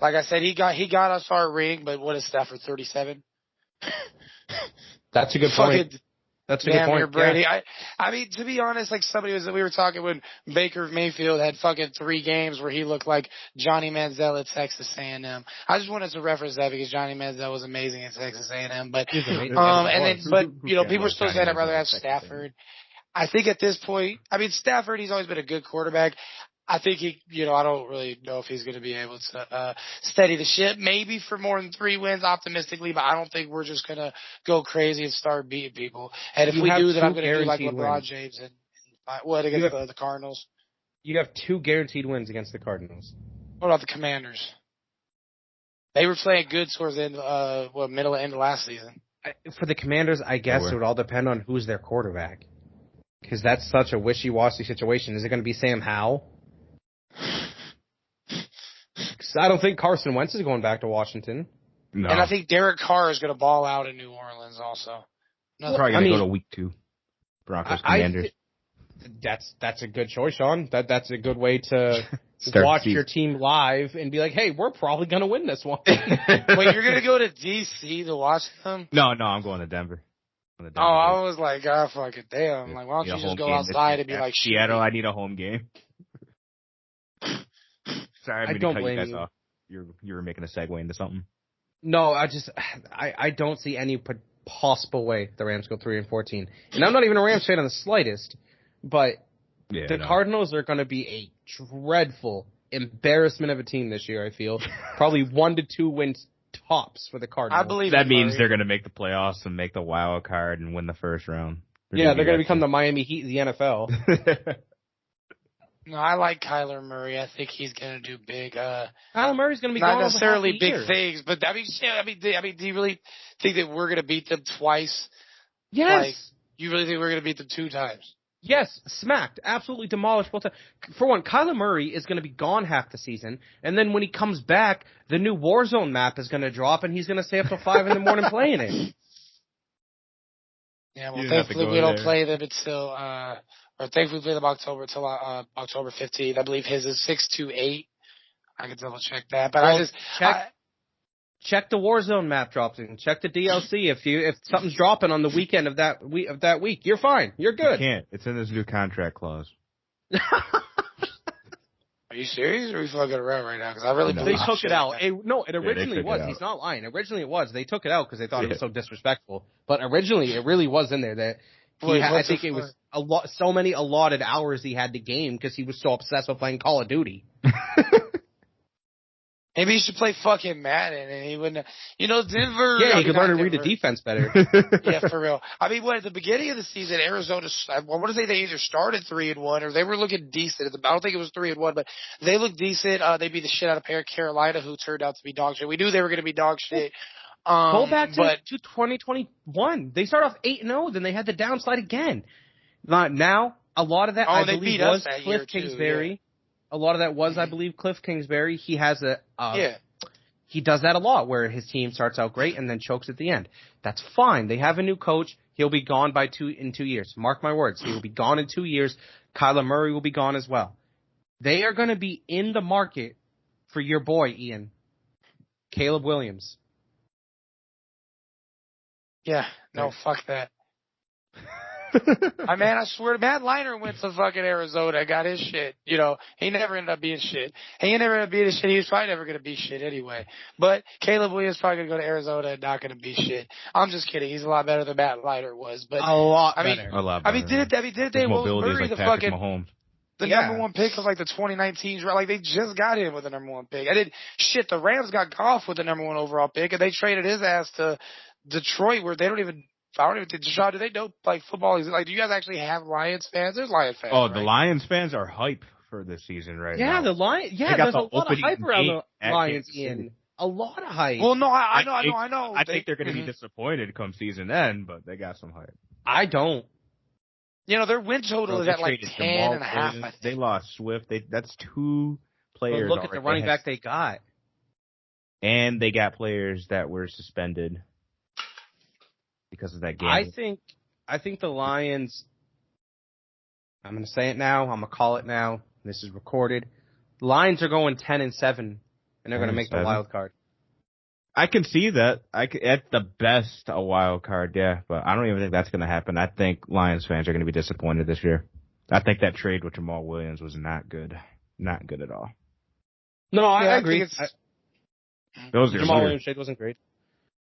Like I said, he got us our ring, but what is Stafford, 37?
That's a good point. That's a good point.
Brady.
Yeah.
I mean, to be honest, like we were talking when Baker Mayfield had fucking 3 games where he looked like Johnny Manziel at Texas A&M. I just wanted to reference that because Johnny Manziel was amazing at Texas A&M. But people are still saying I'd rather have Stafford. I think at this point, I mean, Stafford, he's always been a good quarterback. I think I don't really know if he's going to be able to steady the ship. Maybe for more than 3 wins, optimistically, but I don't think we're just going to go crazy and start beating people. And if we do, then I'm going to do like LeBron James and against the Cardinals.
You have 2 guaranteed wins against the Cardinals.
What about the Commanders? They were playing good towards the end, middle and end of last season.
For the Commanders, I guess it would all depend on who's their quarterback. Because that's such a wishy-washy situation. Is it going to be Sam Howell? I don't think Carson Wentz is going back to Washington.
No.
And I think Derek Carr is going to ball out in New Orleans also.
Probably going to go to week 2. Broncos Commanders.
That's a good choice, Sean. That's a good way to watch your team live and be like, hey, we're probably going to win this one.
Wait, you're going to go to D.C. to watch them?
No, I'm going to Denver. on the
Oh,
Denver
I
game.
was like, God, fucking damn. Like, why don't
Need a
you
home
just go
game this
outside
year.
and be like, shoot
Seattle,
me.
I need a home game. Sorry, I
I
mean to
don't
cut you
blame
guys
you.
off. You were making a segue into something.
No, I don't see any possible way the Rams go 3-14. And I'm not even a Rams fan in the slightest, but
Yeah,
the
no.
Cardinals are going to be a dreadful embarrassment of a team this year, I feel. Probably 1 to 2 wins tops for the Cardinals.
I believe
That
in
means
Murray.
they're going to make the playoffs and make the wild card and win the first round.
Yeah, they're going to
be
become the Miami Heat of the NFL.
the.
No, I like Kyler Murray. I think he's gonna do big.
Kyler Murray's going to be
Not
gone over
necessarily
half the
big
year.
things, but I mean, shit, I mean, do you really think that we're gonna beat them twice?
Yes.
Like, you really think we're gonna beat them 2 times?
Yes, smacked, absolutely demolished both times. For one, Kyler Murray is going to be gone half the season, and then when he comes back, the new Warzone map is going to drop, and he's going to stay up till 5 in the morning playing it.
Yeah, well,
You didn't have to
thankfully
go
we don't
there.
play them until, or thankfully we play them October till October 15th. I believe his is 6-8. I can double check that, but
Well,
I just
check the Warzone map drops in. Check the DLC. If something's dropping on the weekend of that week, you're fine. You're
You
good.
can't. It's in this new contract clause.
Are you serious, or are you fucking around right now? Because I really
No.
They
believe
took it out. It
they
originally
took it
was.
out.
He's not lying. Originally it was. They took it out because they thought it was
Yeah.
so disrespectful. But originally it really was in there that
Wait,
I
what's
think
the
it was so many allotted hours he had to game because he was so obsessed with playing Call of Duty.
Maybe he should play fucking Madden, and he wouldn't. You know, Denver.
Yeah,
I
he could
mean,
learn
not
to read the
Denver.
defense better.
Yeah, for real. I mean, at the beginning of the season, Arizona, I want to say they either started 3-1 or they were looking decent. I don't think it was 3-1, but they looked decent. They beat the shit out of Carolina, who turned out to be dog shit. We knew they were going to be dog shit.
Go back
but
to 2021. They start off 8-0, then they had the downslide again. Now, a lot of that, I
they
believe,
beat us
was
that
Cliff
year, too,
Kingsbury.
yeah.
A lot of that was, I believe, Cliff Kingsbury. He has
yeah.
He does that a lot, where his team starts out great and then chokes at the end. That's fine. They have a new coach. He'll be gone in 2 years. Mark my words. He will be gone in 2 years. Kyler Murray will be gone as well. They are going to be in the market for your boy, Ian. Caleb Williams.
Yeah, no, fuck that. I swear, Matt Leinart went to fucking Arizona and got his shit. You know, he never ended up being shit. He never ended up being shit. He was probably never going to be shit anyway. But Caleb Williams probably going to go to Arizona and not going to be shit. I'm just kidding. He's a lot better than Matt Leinart was. But
A lot
better.
A lot
I
better.
mean, did they?
His
Will
mobility is
Murray,
like
the
Patrick
fucking
Mahomes.
the
Yeah.
number 1 pick of like the 2019 draft. Like they just got him with the number 1 pick. The Rams got Goff with the number 1 overall pick, and they traded his ass to Detroit, where they don't even. I don't even think, Deshaun, do they know, like, football? Like, do you guys actually have Lions fans? There's Lions fans,
Oh,
right?
the Lions fans are hype for this season right
Yeah,
now.
the Lions.
They
Yeah,
got
there's a
the
lot of
opening
hype around
game
the
at
Lions,
Kansas City.
Ian. A lot of hype.
Well, no, I know.
I think they're going to be
Mhm.
disappointed come season end, but they got some hype.
I don't.
You know, their win total is
They
at like
traded
10
Jamal
and a half.
Williams.
I
They
think.
lost Swift. That's 2
But
players.
look at the
already.
running
They had-
back they got.
And they got players that were suspended because of that game.
I think the Lions, I'm going to say it now. I'm going to call it now. This is recorded. The Lions are going 10-7, and they're going to make the
10-7?
wild card.
I can see that. At the best, a wild card, yeah. But I don't even think that's going to happen. I think Lions fans are going to be disappointed this year. I think that trade with Jamal Williams was not good. Not good at all.
No,
Yeah,
I
I
agree.
think it's-
Those are
Jamal
weird.
Williams' trade wasn't great.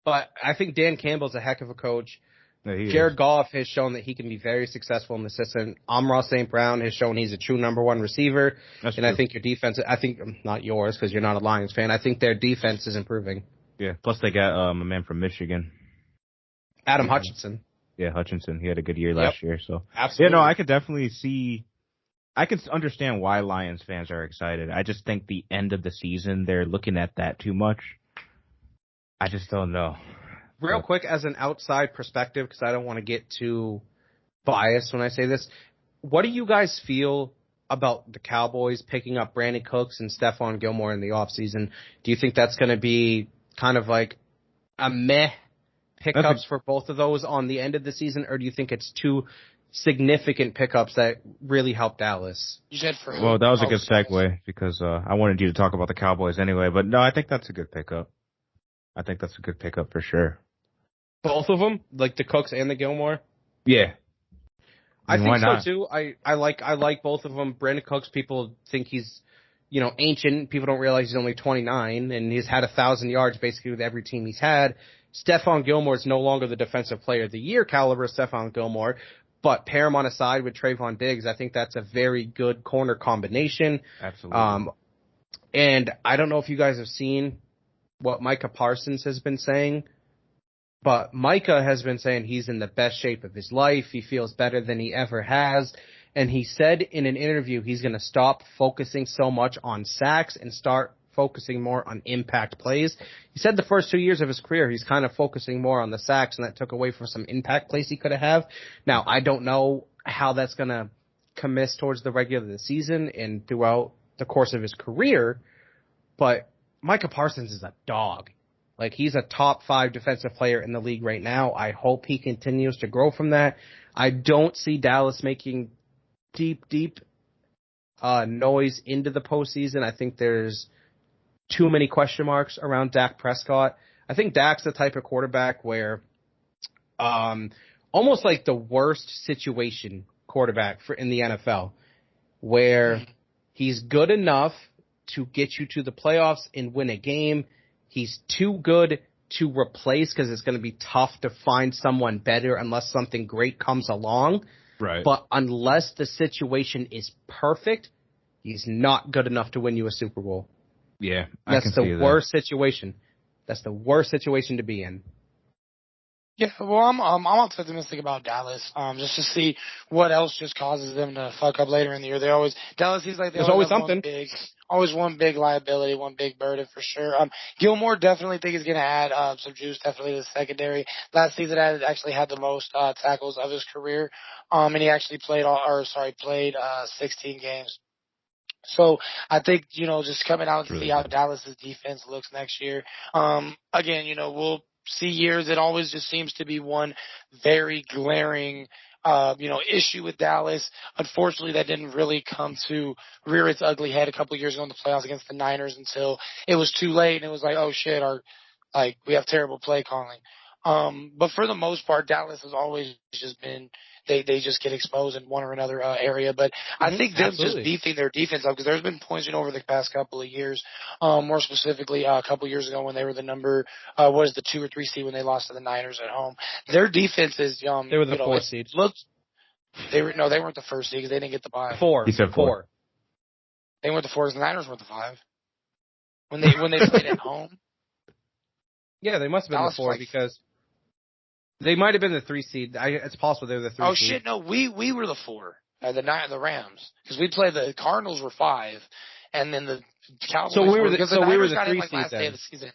But I think Dan Campbell's a heck of a coach.
Yeah, he is.
Jared Goff has shown that he can be very successful in the system. Amon St. Brown has shown he's a true number 1 receiver.
That's
and
true.
I think your defense, not yours because you're not a Lions fan. I think their defense is improving.
Yeah. Plus they got a man from Michigan.
Adam Hutchinson.
Yeah, Hutchinson. He had a good year last year. So
Absolutely.
yeah, no, I could definitely see. I can understand why Lions fans are excited. I just think the end of the season they're looking at that too much. I just don't know.
Real quick, as an outside perspective, because I don't want to get too biased when I say this, what do you guys feel about the Cowboys picking up Brandon Cooks and Stephon Gilmore in the offseason? Do you think that's going to be kind of like a meh pickups for both of those on the end of the season, or do you think it's 2 significant pickups that really help Dallas?
You said for who?
Well, that was a
Oh,
good segue because I wanted you to talk about the Cowboys anyway. But no, I think that's a good pickup. I think that's a good pickup for sure.
Both of them, like the Cooks and the Gilmore.
Yeah.
I
mean,
think
why not?
so too. I like both of them. Brandon Cooks, people think he's, ancient. People don't realize he's only 29 and he's had 1,000 yards basically with every team he's had. Stephon Gilmore is no longer the defensive player of the year caliber of Stephon Gilmore, but pair him on a side with Trayvon Diggs. I think that's a very good corner combination.
Absolutely.
And I don't know if you guys have seen what Micah Parsons has been saying, but Micah has been saying he's in the best shape of his life. He feels better than he ever has. And he said in an interview he's going to stop focusing so much on sacks and start focusing more on impact plays. He said the first 2 years of his career he's kind of focusing more on the sacks, and that took away from some impact plays he could have. Now, I don't know how that's going to commence towards the regular season and throughout the course of his career, but Micah Parsons is a dog. Like, he's a top 5 defensive player in the league right now. I hope he continues to grow from that. I don't see Dallas making deep noise into the postseason. I think there's too many question marks around Dak Prescott. I think Dak's the type of quarterback where almost like the worst situation quarterback in the NFL, where he's good enough to get you to the playoffs and win a game. He's too good to replace because it's going to be tough to find someone better unless something great comes along.
Right.
But unless the situation is perfect, he's not good enough to win you a Super Bowl.
Yeah,
That's the worst situation. That's the worst situation to be in.
Yeah, well, I'm optimistic about Dallas, just to see what else just causes them to fuck up later in the year. Dallas seems like
there's always something.
Always one big liability, one big burden for sure. Gilmore definitely think is going to add some juice, definitely to the secondary. Last season, actually had the most tackles of his career, and he actually played 16 games. So I think, just coming out to see how Dallas's defense looks next year. Again, we'll see years. It always just seems to be one very glaring issue with Dallas. Unfortunately, that didn't really come to rear its ugly head a couple of years ago in the playoffs against the Niners until it was too late, and it was like, oh shit, we have terrible play calling. But for the most part, Dallas has always just been, they just get exposed in one or another area. But I think them just beefing their defense up, because there's been points, over the past couple of years, more specifically a couple of years ago when they were the 2 or 3 seed when they lost to the Niners at home. Their defense is,
they were the 4 seeds.
They weren't the first seed because they didn't get the bye.
4.
He said 4.
They weren't the 4 because the Niners weren't the 5 when they played at home.
Yeah, they must have been the 4 because they might have been the 3 seed. It's possible they were the 3 seed.
Oh shit, no, we were the 4. The Rams, because we played the Cardinals were 5, and then the Cowboys.
So we were the
3
seed then.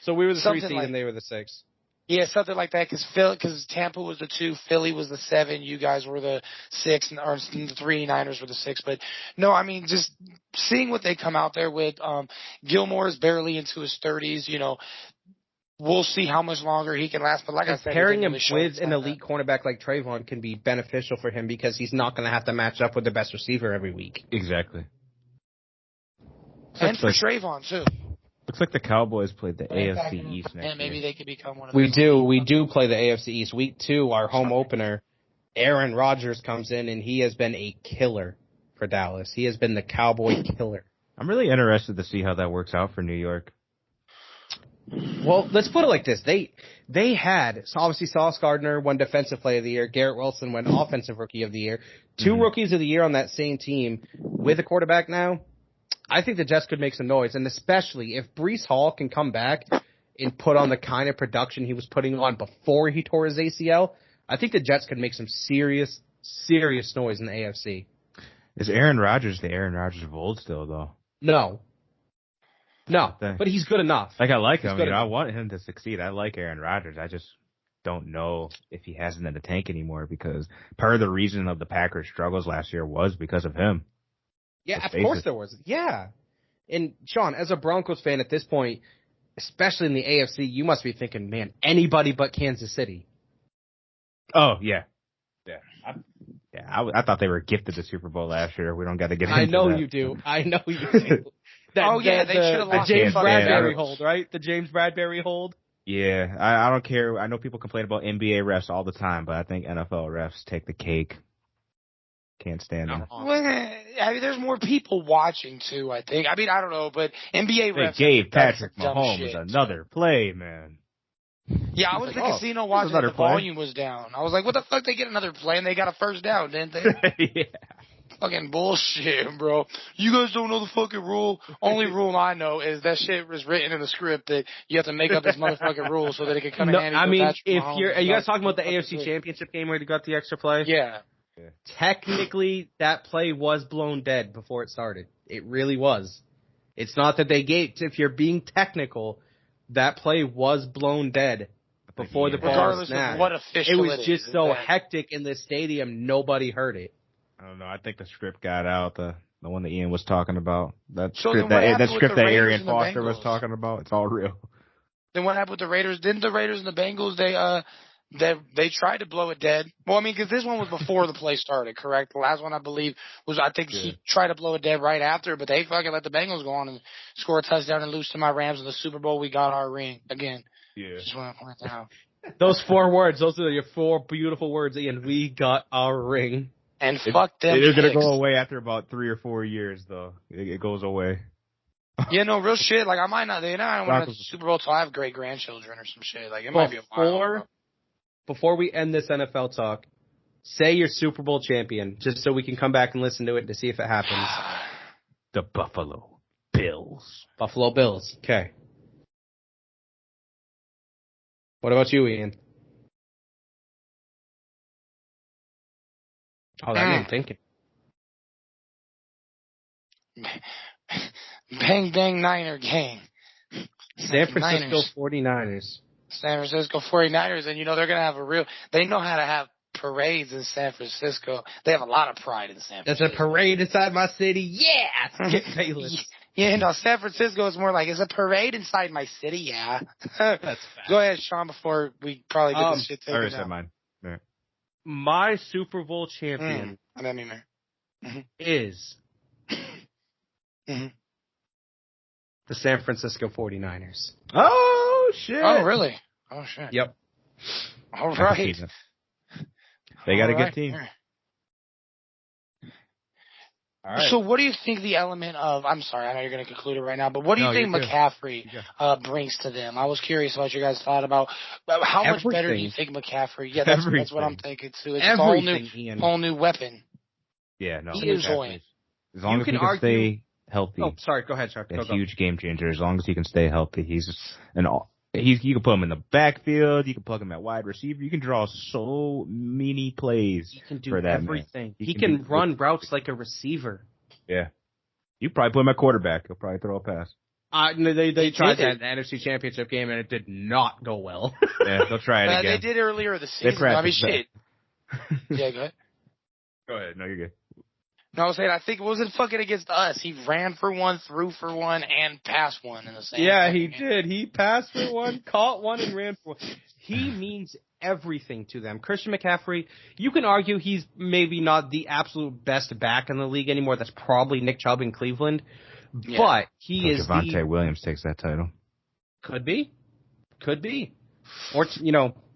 So we were the 3 seed and they were the 6.
Yeah, something like that. Because Tampa was the 2, Philly was the 7, you guys were the 6, or the 3, Niners were the 6. But no, I mean, just seeing what they come out there with. Gilmore is barely into his 30s. We'll see how much longer he can last. But like I said,
pairing him with an elite cornerback like Trayvon can be beneficial for him because he's not going to have to match up with the best receiver every week.
Exactly.
And for Trayvon, too.
Looks like the Cowboys played the AFC East next year.
And maybe they could become one of
We do play the AFC East. Week 2, our home opener, Aaron Rodgers comes in, and he has been a killer for Dallas. He has been the Cowboy killer.
I'm really interested to see how that works out for New York.
Well, let's put it like this. They had, so obviously Sauce Gardner won Defensive Player of the Year. Garrett Wilson won Offensive Rookie of the Year. 2 Rookies of the Year on that same team with a quarterback now. I think the Jets could make some noise, and especially if Breece Hall can come back and put on the kind of production he was putting on before he tore his ACL, I think the Jets could make some serious noise in the AFC.
Is Aaron Rodgers the Aaron Rodgers of old still, though?
No, but he's good enough.
I like him. I want him to succeed. I like Aaron Rodgers. I just don't know if he has it in the tank anymore, because part of the reason of the Packers' struggles last year was because of him.
Yeah, of course there was. Yeah. And, Sean, as a Broncos fan at this point, especially in the AFC, you must be thinking, man, anybody but Kansas City.
Oh, yeah. I thought they were gifted the Super Bowl last year. We don't got to get into that.
I know you do.
They should have lost
the James Bradbury hold, right? The James Bradbury hold.
Yeah, I don't care. I know people complain about NBA refs all the time, but I think NFL refs take the cake. Can't stand them.
Well, I mean, there's more people watching too, I think. I mean, I don't know, but NBA
They
refs
gave
that's
Patrick
some dumb
Mahomes
shit.
another play, man.
Yeah, I was at the casino watching
another
the
play.
volume was down. I was like, what the fuck, they get another play and they got a first down, didn't they?
Yeah.
Fucking bullshit, bro. You guys don't know the fucking rule. Only rule I know is that shit was written in the script that you have to make up this motherfucking rule so that it can come in handy.
I
for
mean,
Patrick
if
Mahomes.
are you guys talking about the
Fucking
AFC
good.
Championship game where he got the extra play?
Yeah.
Technically, that play was blown dead before it started. It really was. It's not that they gave. If you're being technical, that play was blown dead before the ball
Regardless
snapped.
of what official
It was
is,
just so
that-
hectic in the stadium, nobody heard it.
I don't know. I think the script got out. The one that Ian was talking about. That
So
script
then what
that
happened with
script
the
that
Raiders
Arian
and the
Foster was
Bengals?
talking about. It's all real.
Then what happened with the Raiders? Didn't the Raiders and the Bengals, they tried to blow it dead? Well, I mean, because this one was before the play started, correct? The last one, I believe, was, I think he tried to blow it dead right after, but they fucking let the Bengals go on and score a touchdown and lose to my Rams in the Super Bowl. We got our ring again.
Yeah.
Just want to point that out.
Those 4 words, those are your 4 beautiful words, Ian. We got our ring.
And fuck them.
It is going to
picks.
go away after about 3 or 4 years, though. It goes away.
Yeah, no, real shit. Like, I might not, they not win the
Broncos-
Super Bowl till I have great grandchildren or some shit. Like, it might be a while.
Before we end this NFL talk, say you're Super Bowl champion, just so we can come back and listen to it to see if it happens.
The Buffalo Bills.
Buffalo Bills. Okay. What about you, Ian? Oh, that I'm thinking.
Bang, bang, Niner gang.
San Francisco
Niners.
49ers.
San Francisco 49ers, and you know they're going to have they know how to have parades in San Francisco. They have a lot of pride in San
There's
Francisco.
a parade inside my city. Yeah! Skip Bayless.
Yeah, no, San Francisco is more like, it's a parade inside my city, yeah.
That's fast.
Go ahead, Sean, before we probably get this shit
I already
taken
said
down.
mine. Yeah.
My Super Bowl champion
I didn't mean there.
is
Mhm.
the San Francisco 49ers.
Oh, shit.
Oh, really? Oh, shit.
Yep.
All
I can
right.
see that. They got a good team. All right.
So what do you think the element of, I'm sorry, I know you're going to conclude it right now, but what do you
No,
think
you're good.
McCaffrey
Yeah.
brings to them? I was curious about your guys' thought about how much better do you think McCaffrey, yeah, that's what I'm thinking too. It's a
Everything, Ian.
whole new weapon.
Yeah, no.
He is going.
As long
You
as he
can
can
argue-
stay healthy.
Oh, sorry. Go ahead, Chuck.
A
Go.
huge game changer. As long as he can stay healthy, he's you can put him in the backfield. You can plug him at wide receiver. You can draw so many plays
He can do
for that
everything.
man.
He can
do-
run routes like a receiver.
Yeah, you probably put him at quarterback. He'll probably throw a pass.
No, they tried
did
that in the NFC Championship game and it did not go well.
Yeah, they'll try it
They
again.
did earlier this
They
season. I mean,
practiced
shit. Yeah, go ahead.
Go ahead. No, you're good.
No, I was saying, I think it wasn't fucking against us. He ran for one, threw for one, and passed one in the same.
Yeah, he
fucking game.
did. He passed for one, caught one, and ran for one. He means everything to them. Christian McCaffrey, you can argue he's maybe not the absolute best back in the league anymore. That's probably Nick Chubb in Cleveland.
Yeah.
But he is
Javonte Williams takes that title.
Could be. Or,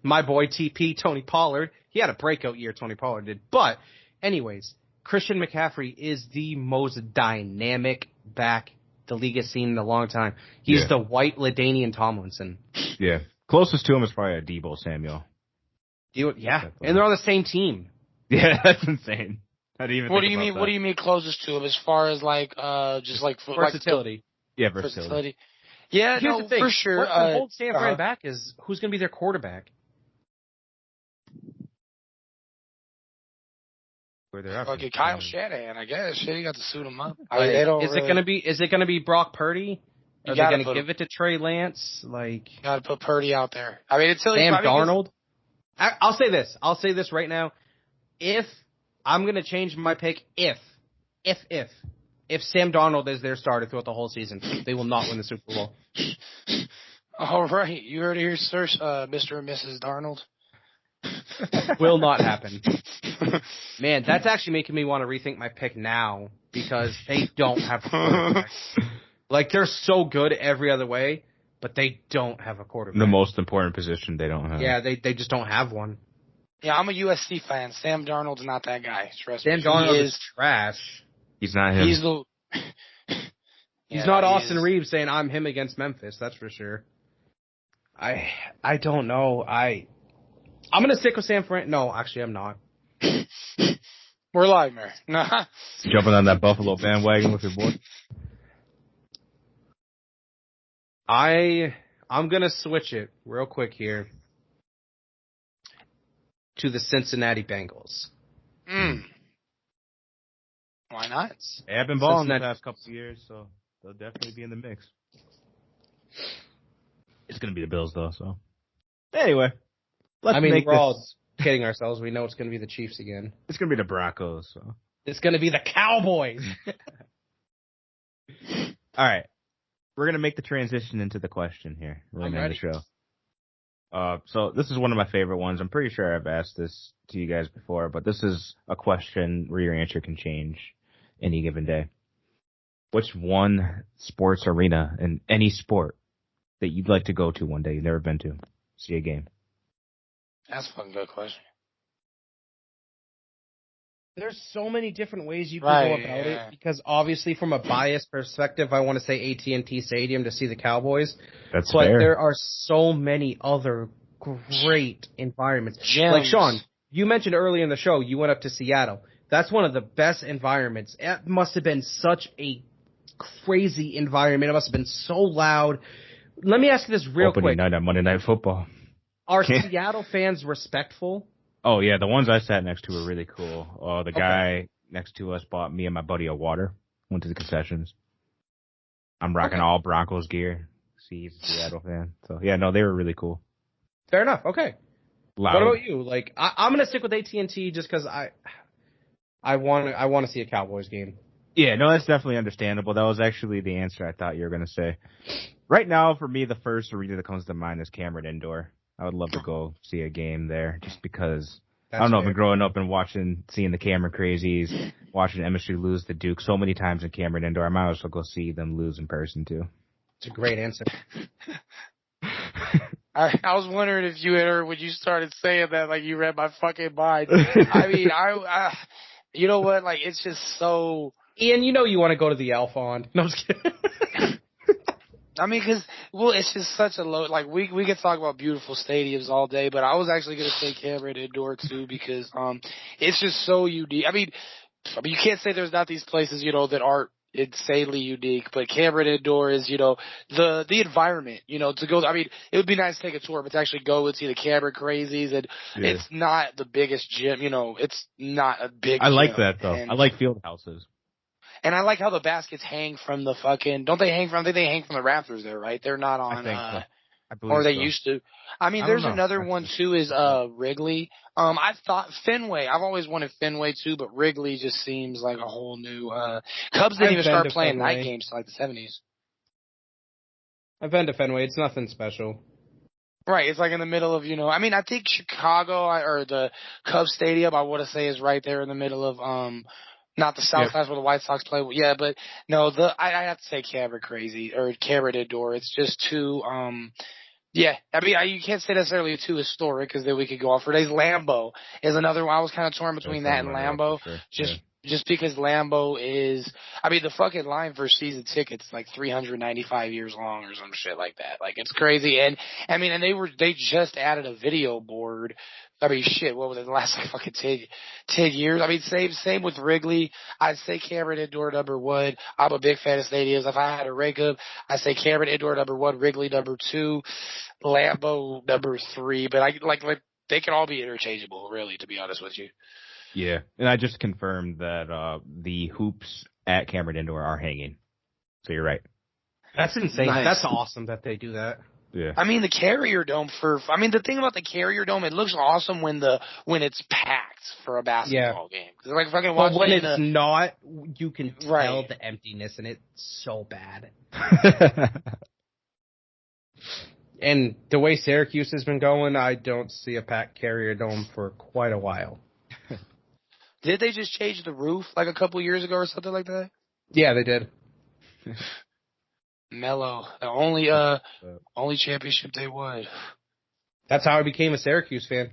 my boy TP, Tony Pollard. He had a breakout year, Tony Pollard did. But, anyways, Christian McCaffrey is the most dynamic back the league has seen in a long time. He's the white LaDainian Tomlinson.
Yeah, closest to him is probably a Debo Samuel.
Yeah, and they're on the same team.
Yeah, that's insane. I didn't even.
What
think
do you
about
mean?
that.
What do you mean closest to him as far as like just like
Versatility.
Yeah, versatility.
Yeah,
Here's
no,
the thing.
for sure.
What the whole San Fran back is who's going to be their quarterback?
Where they're at.
Fucking Kyle Shanahan, I guess. Shit, you got to suit him up.
Is it going to be Brock Purdy? Are they
gotta
going to
put
give it to Trey Lance? Like
got to put Purdy out there. I mean, until
Sam Darnold? I'll say this. I'll say this right now. If I'm going to change my pick, if Sam Darnold is their starter throughout the whole season, they will not win the Super Bowl.
All right, you heard it here, sir, Mr. and Mrs. Darnold.
Will not happen. Man, that's actually making me want to rethink my pick now because they don't have a quarterback. Like, they're so good every other way, but they don't have a quarterback.
The most important position they don't have.
Yeah, they just don't have one.
Yeah, I'm a USC fan. Sam Darnold's not that guy. Trust
Sam
me.
Darnold is trash.
He's not him.
He's the.
He's not Austin Reeves saying I'm him against Memphis. That's for sure. I don't know. I'm gonna stick with San Fran. No, actually, I'm not.
We're live, man. Nah.
Jumping on that Buffalo bandwagon with your boy.
I'm gonna switch it real quick here to the Cincinnati Bengals.
Why not?
They have been balling the past couple of years, so they'll definitely be in the mix. It's gonna be the Bills though, so anyway.
We're all kidding ourselves. We know it's gonna be the Chiefs again.
It's gonna be the Broncos, so
it's gonna be the Cowboys.
All right. We're going to make the transition into the question here.
I'm ready.
The show. So this is one of my favorite ones. I'm pretty sure I've asked this to you guys before, but this is a question where your answer can change any given day. What's one sports arena in any sport that you'd like to go to one day you've never been to? See a game.
That's a fucking good question.
There's so many different ways you can go about it, because obviously from a biased perspective, I want to say AT&T Stadium to see the Cowboys.
That's
but
fair.
There are so many other great environments.
Gems.
Like Sean, you mentioned earlier in the show, you went up to Seattle. That's one of the best environments. It must have been such a crazy environment. It must have been so loud. Let me ask you this real quick.
Opening night on Monday Night Football.
Are Seattle fans respectful?
Oh, yeah, the ones I sat next to were really cool. The guy next to us bought me and my buddy a water. Went to the concessions. I'm rocking all Broncos gear. See, he's a Seattle fan. So, yeah, no, they were really cool.
Fair enough. Okay.
Loud.
What about you? Like, I'm going to stick with AT&T just because I want to see a Cowboys game.
Yeah, no, that's definitely understandable. That was actually the answer I thought you were going to say. Right now, for me, the first arena that comes to mind is Cameron Indoor. I would love to go see a game there just because, I don't know, I've been growing up and seeing the Cameron Crazies, watching MSU lose to Duke so many times in Cameron Indoor. I might as well go see them lose in person, too.
It's a great answer.
I was wondering if you had heard when you started saying that, like you read my fucking mind. I mean, I you know what? Like, it's just so.
Ian, you know you want to go to the Alphond. No, I'm just kidding.
I mean, it's just such a low, like, we could talk about beautiful stadiums all day, but I was actually going to say Cameron Indoor, too, because, it's just so unique. I mean, you can't say there's not these places, you know, that aren't insanely unique, but Cameron Indoor is, you know, the environment, you know, to go, I mean, it would be nice to take a tour, but to actually go and see the Cameron Crazies, and it's not the biggest gym, you know, it's not a big
I like
gym,
that, though. I like field houses.
And I like how the baskets hang from the fucking, don't they hang from, I think they hang from the rafters there, right? They're not on,
I think so. I believe
or they
so.
used to. I mean, there's another one too is, Wrigley. I thought Fenway, I've always wanted Fenway too, but Wrigley just seems like a whole new, Cubs didn't even start playing night games till like the 70s.
I've been to Fenway. It's nothing special.
Right. It's like in the middle of, you know, I mean, I think Chicago or the Cubs Stadium, I want to say is right there in the middle of, not the South Side where the White Sox play. Yeah, but no, I have to say Cameron Crazy or Cameron Indoor. It's just too, yeah. I mean, you can't say necessarily too historic because then we could go off for days. Lambeau is another one. I was kind of torn between that and Lambeau. Sure. Just because Lambeau is, I mean, the fucking line for season tickets is like 395 years long or some shit like that. Like, it's crazy. And, I mean, and they just added a video board. I mean, shit, what was it, the last like fucking 10 years? I mean, same with Wrigley. I'd say Cameron Indoor #1. I'm a big fan of stadiums. If I had to rank them, I'd say Cameron Indoor #1, Wrigley #2, Lambeau #3. But I like they can all be interchangeable, really, to be honest with you.
Yeah, and I just confirmed that the hoops at Cameron Indoor are hanging. So you're right.
That's insane.
Nice.
That's awesome that they do that.
Yeah.
I mean, the Carrier Dome the thing about the Carrier Dome, it looks awesome when it's packed for a basketball game. Cause like fucking
but when it's not, you can tell the emptiness, and it's so bad. And the way Syracuse has been going, I don't see a packed Carrier Dome for quite a while.
Did they just change the roof like a couple years ago or something like that?
Yeah, they did.
Melo, the only championship they won.
That's how I became a Syracuse fan.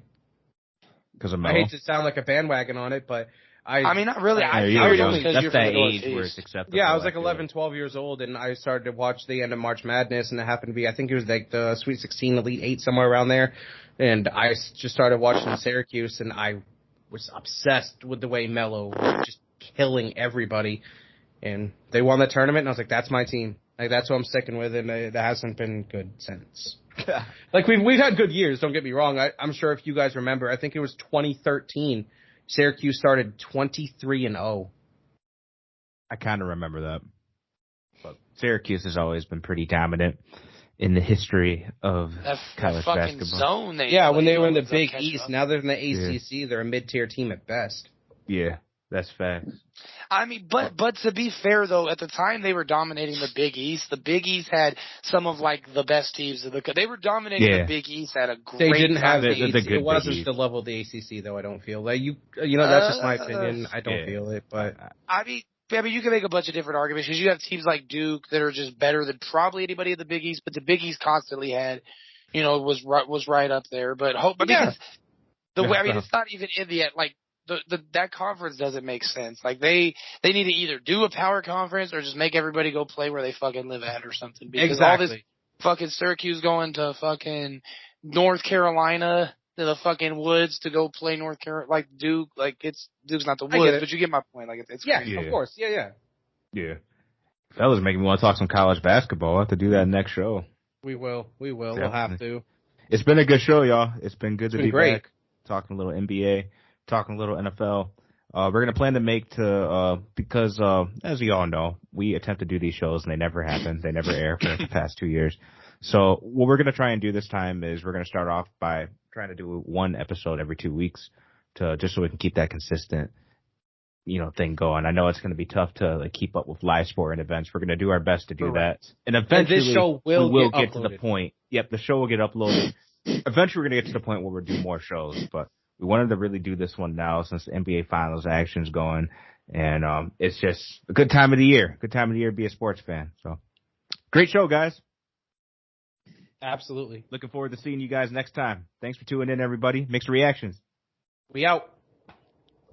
Because of
I
Melo.
hate to sound like a bandwagon on it, but
I mean, not really. I
Yeah,
feel
you're
it was
young.
'cause
That's
you're from
that
the
age where
Northeast.
it's acceptable.
yeah, I was like
feel
11, 12 years old, and I started to watch the end of March Madness, and it happened to be, I think it was like the Sweet 16, Elite 8, somewhere around there, and I just started watching Syracuse, and I was obsessed with the way Melo was just killing everybody, and they won the tournament, and I was like, that's my team. Like, that's what I'm sticking with, and that hasn't been good since. Like, we've had good years, don't get me wrong. I'm sure if you guys remember, I think it was 2013, Syracuse started 23-0.
I kind of remember that. But Syracuse has always been pretty dominant in the history of
That
college
fucking
basketball.
zone they
Yeah, when
played
they were in the
was
Big
catch
East,
up.
now they're in the ACC. They're a mid-tier team at best.
Yeah, that's facts.
I mean, but to be fair though, at the time they were dominating the Big East. The Big East had some of like the best teams of they were dominating
Yeah.
the Big East at a great
They didn't have
time.
it. That's a good
it wasn't
Big East.
the level of the ACC though. I don't feel like you know that's just my opinion. I don't
Yeah.
feel it, but
I mean, you can make a bunch of different arguments because you have teams like Duke that are just better than probably anybody in the Big East, but the Big East constantly had, was right up there. But
Yeah.
because the way, I mean, it's not even in the like that conference doesn't make sense. Like they need to either do a power conference or just make everybody go play where they fucking live at or something. Because all this fucking Syracuse going to fucking North Carolina to the fucking woods to go play North Carolina, like Duke, like Duke's not the woods, but you get my point. Like it's
yeah,
crazy.
of course, yeah.
Yeah. Fellas making me want to talk some college basketball. I'll have to do that next show.
We will. We'll
Definitely.
have to.
It's been a good show, y'all. It's been good to be
great.
back. Talking a little NBA, talking a little NFL. We're going to plan to make because as you all know, we attempt to do these shows and they never happen. They never air for the past 2 years. So what we're going to try and do this time is we're going to start off by trying to do one episode every 2 weeks just so we can keep that consistent, thing going. I know it's going to be tough to like keep up with live sporting events. We're going to do our best to do that. And eventually
this show will
we will
get
get to the point. Yep, the show will get uploaded. Eventually we're going to get to the point where we'll do more shows, but we wanted to really do this one now since the NBA Finals action's going, and it's just a good time of the year. Good time of the year to be a sports fan. So, great show, guys.
Absolutely.
Looking forward to seeing you guys next time. Thanks for tuning in, everybody. Mixed Reactions.
We out.